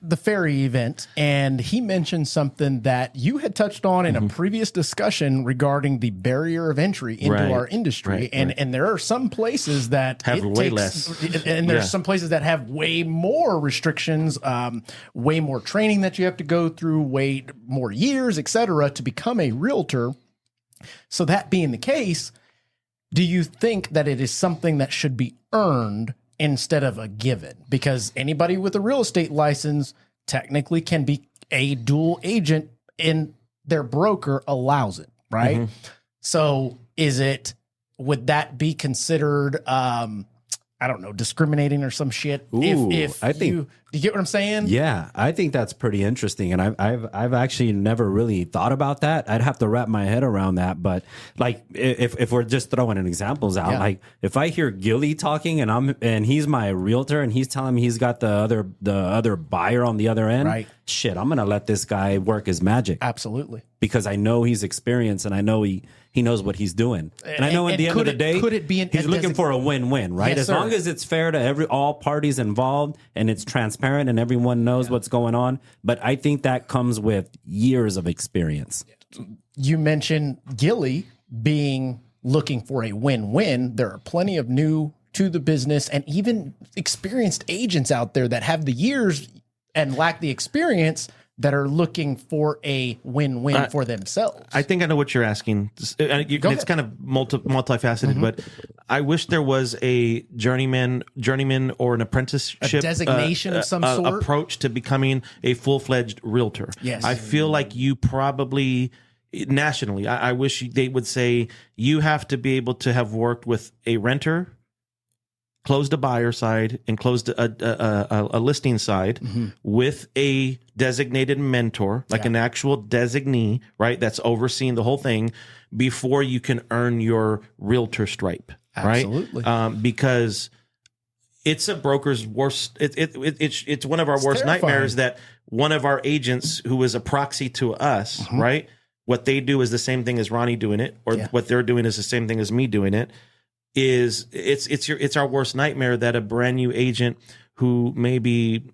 the ferry event, and he mentioned something that you had touched on in a previous discussion regarding the barrier of entry into our industry, and there are some places that have way less, and there's some places that have way more restrictions, way more training that you have to go through, way more years, etc., to become a realtor. So that being the case, do you think that it is something that should be earned instead of a given? Because anybody with a real estate license technically can be a dual agent, and their broker allows it, right? So would that be considered I don't know, discriminating or some shit? If do you get what I'm saying? Yeah, I think that's pretty interesting, and I've actually never really thought about that. I'd have to wrap my head around that. But like, if we're just throwing examples out, like if I hear Gilly talking and he's my realtor and he's telling me he's got the other buyer on the other end, shit, I'm gonna let this guy work his magic. Absolutely. Because I know he's experienced and I know he knows what he's doing. And I know at the end of the day, he's looking for a win-win, right? As long as it's fair to all parties involved and it's transparent transparent and everyone knows what's going on. But I think that comes with years of experience. You mentioned Gilly being looking for a win-win. There are plenty of new to the business and even experienced agents out there that have the years and lack the experience that are looking for a win-win for themselves. I think I know what you're asking. It's kind of multifaceted, but I wish there was a journeyman or an apprenticeship, a designation of some sort, approach to becoming a full-fledged realtor. Yes. I feel like you probably nationally, I wish they would say you have to be able to have worked with a renter, closed a buyer side, and closed a listing side with a designated mentor, like an actual designee, right? That's overseeing the whole thing before you can earn your realtor stripe, Absolutely. right? Because it's a broker's worst. It's one of our worst terrifying. nightmares that one of our agents who is a proxy to us, right? What they do is the same thing as Ronnie doing it, or what they're doing is the same thing as me doing it. It's our worst nightmare that a brand new agent who maybe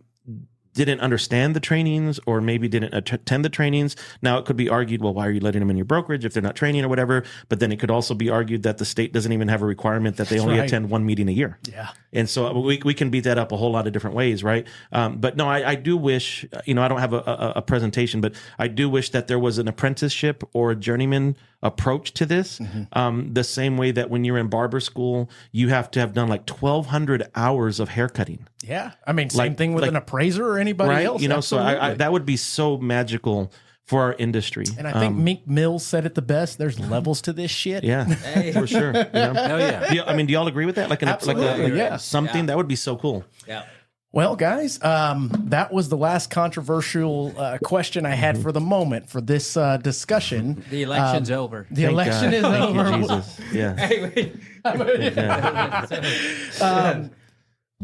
didn't understand the trainings or maybe didn't attend the trainings. Now it could be argued, well, why are you letting them in your brokerage if they're not training or whatever? But then it could also be argued that the state doesn't even have a requirement that they only attend one meeting a year. Yeah. And so we can beat that up a whole lot of different ways, right? But no, I do wish, I don't have a presentation, but I do wish that there was an apprenticeship or a journeyman approach to this. The same way that when you're in barber school, you have to have done like 1,200 hours of haircutting. Yeah. I mean, same thing with an appraiser or anybody Right? else. So that would be so magical for our industry. And I think Meek Mills said it the best. There's levels to this shit. Yeah, for sure. Hell yeah. Do y'all agree with that? Absolutely, Something that would be so cool. Yeah. Well, guys, that was the last controversial question I had for the moment for this discussion. The election's over. The election is Thank over. you, Jesus. Yeah.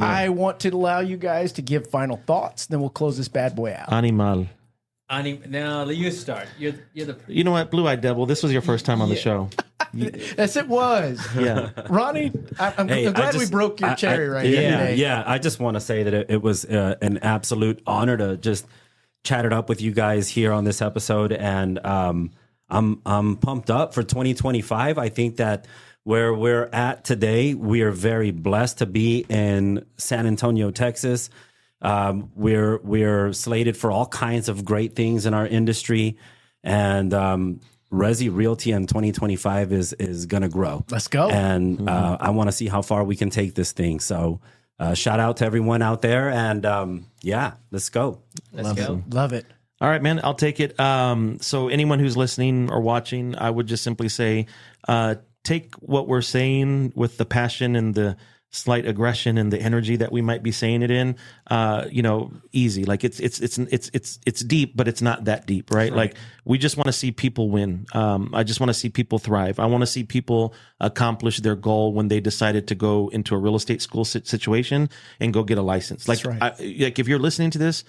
I want to allow you guys to give final thoughts. Then we'll close this bad boy out. Animal. Now you start. You're the. You know what, Blue Eyed Devil? This was your first time on the show. Yes, it was. Yeah. Ronnie, I'm glad we broke your cherry here today. Yeah. I just want to say that it was an absolute honor to just chat it up with you guys here on this episode, and I'm pumped up for 2025. I think that where we're at today, we are very blessed to be in San Antonio, Texas. We're slated for all kinds of great things in our industry, and Resi Realty in 2025 is going to grow. Let's go. And I want to see how far we can take this thing. So shout out to everyone out there, and let's go. Let's go. Love it. All right, man, I'll take it. So anyone who's listening or watching, I would just simply say, take what we're saying with the passion and the slight aggression and the energy that we might be saying it in, easy. Like it's deep, but it's not that deep, right? Like we just want to see people win. I just want to see people thrive. I want to see people accomplish their goal when they decided to go into a real estate school situation and go get a license. Like, like if you're listening to this,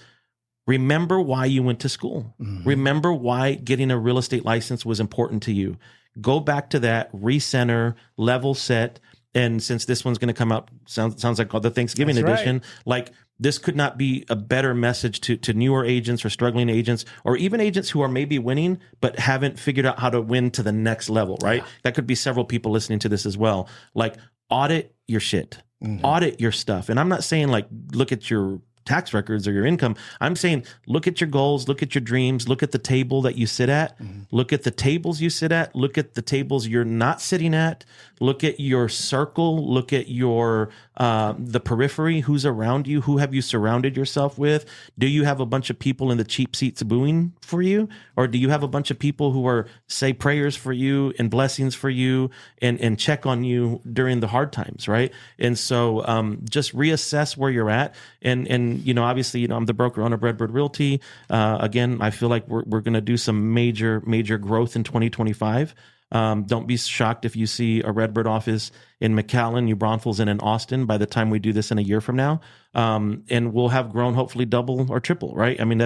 remember why you went to school. Remember why getting a real estate license was important to you. Go back to that, recenter, level set. And since this one's going to come out, sounds like the Thanksgiving edition, like this could not be a better message to newer agents or struggling agents, or even agents who are maybe winning, but haven't figured out how to win to the next level, right? Yeah. That could be several people listening to this as well. Like audit your shit, audit your stuff. And I'm not saying like, look at your tax records or your income. I'm saying, look at your goals, look at your dreams, look at the table that you sit at, look at the tables you sit at, look at the tables you're not sitting at, look at your circle, look at your, the periphery, who's around you, who have you surrounded yourself with? Do you have a bunch of people in the cheap seats booing for you? Or do you have a bunch of people who are say prayers for you and blessings for you and check on you during the hard times, right? And so, just reassess where you're at. And obviously, I'm the broker owner of Redbird Realty. Again, I feel like we're going to do some major growth in 2025. Don't be shocked if you see a Redbird office in McAllen, New Braunfels, and in Austin by the time we do this in a year from now. And we'll have grown hopefully double or triple, right? I mean,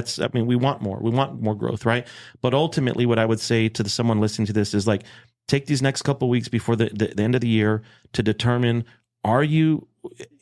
we want more. We want more growth, right? But ultimately, what I would say to someone listening to this is like, take these next couple of weeks before the end of the year to determine, are you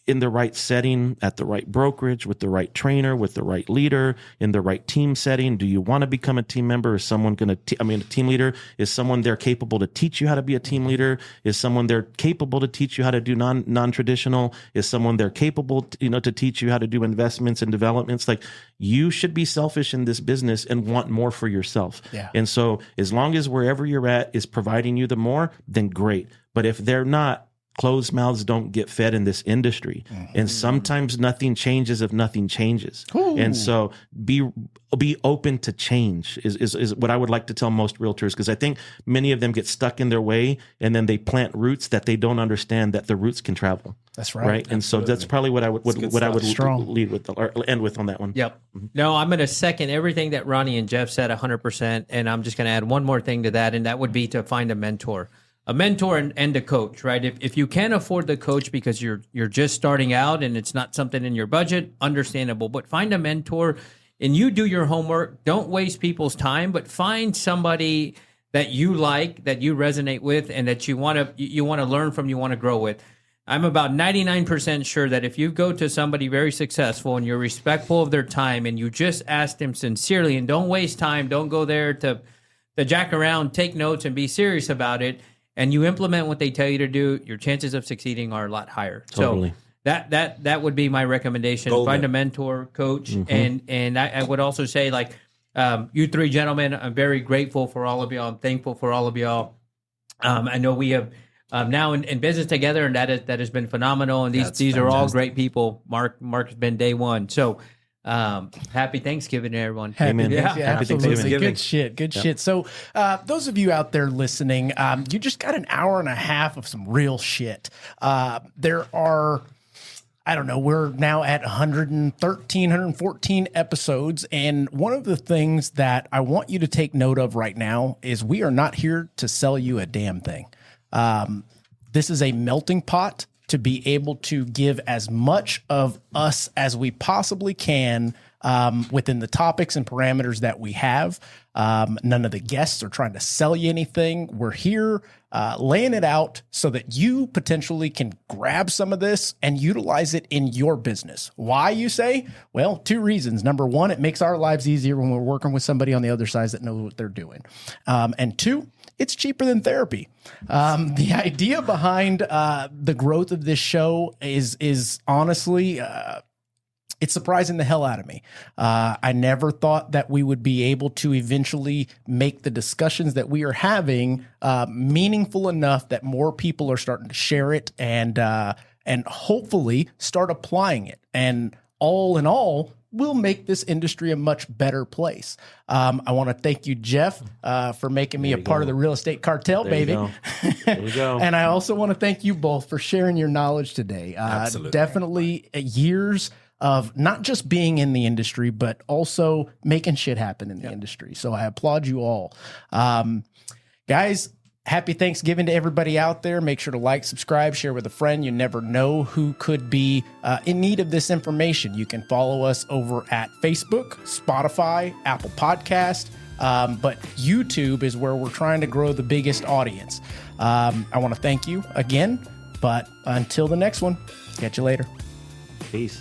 in the right setting, at the right brokerage, with the right trainer, with the right leader, in the right team setting? Do you want to become a team member? Is someone going to, a team leader? Is someone there capable to teach you how to be a team leader? Is someone there capable to teach you how to do non-traditional? Is someone there capable, to teach you how to do investments and developments? Like, you should be selfish in this business and want more for yourself. Yeah. And so as long as wherever you're at is providing you the more, then great. But if they're not, closed mouths don't get fed in this industry. And sometimes nothing changes if nothing changes. Ooh. And so be open to change is what I would like to tell most realtors, because I think many of them get stuck in their way and then they plant roots that they don't understand that the roots can travel. That's right. Right. And so that's probably what I would Strong. lead with or end with on that one. Yep. No, I'm going to second everything that Ronnie and Jeff said 100%. And I'm just going to add one more thing to that. And that would be to find a mentor. A mentor and a coach, right? If you can't afford the coach because you're just starting out and it's not something in your budget, understandable. But find a mentor and you do your homework. Don't waste people's time, but find somebody that you like, that you resonate with, and that you want to learn from, you want to grow with. I'm about 99% sure that if you go to somebody very successful and you're respectful of their time and you just ask them sincerely and don't waste time, don't go there to jack around, take notes and be serious about it, and you implement what they tell you to do, your chances of succeeding are a lot higher. Totally. So that would be my recommendation. Find a mentor, coach, and I would also say, like, you three gentlemen, I'm very grateful for all of y'all. I'm thankful for all of y'all. I know we have now in business together, and that has been phenomenal. And these are all great people. Mark has been day one. So happy Thanksgiving to everyone. Amen. Yeah. Happy Absolutely. Thanksgiving. Good shit. So those of you out there listening, you just got an hour and a half of some real shit. There are, I don't know, we're now at 113, 114 episodes. And one of the things that I want you to take note of right now is we are not here to sell you a damn thing. This is a melting pot to be able to give as much of us as we possibly can within the topics and parameters that we have. None of the guests are trying to sell you anything. We're here laying it out so that you potentially can grab some of this and utilize it in your business. Why, you say? Well, two reasons. Number one, it makes our lives easier when we're working with somebody on the other side that knows what they're doing. And two, it's cheaper than therapy. The idea behind the growth of this show is honestly, it's surprising the hell out of me. I never thought that we would be able to eventually make the discussions that we are having meaningful enough that more people are starting to share it and hopefully start applying it. And all in all, will make this industry a much better place. I want to thank you, Jeff, for making me a part of the real estate cartel, baby. There you go. And I also want to thank you both for sharing your knowledge today. Absolutely. Definitely years of not just being in the industry, but also making shit happen in the industry. So I applaud you all. Guys, happy Thanksgiving to everybody out there. Make sure to like, subscribe, share with a friend. You never know who could be in need of this information. You can follow us over at Facebook, Spotify, Apple Podcast, but YouTube is where we're trying to grow the biggest audience. I want to thank you again, but until the next one, catch you later. Peace.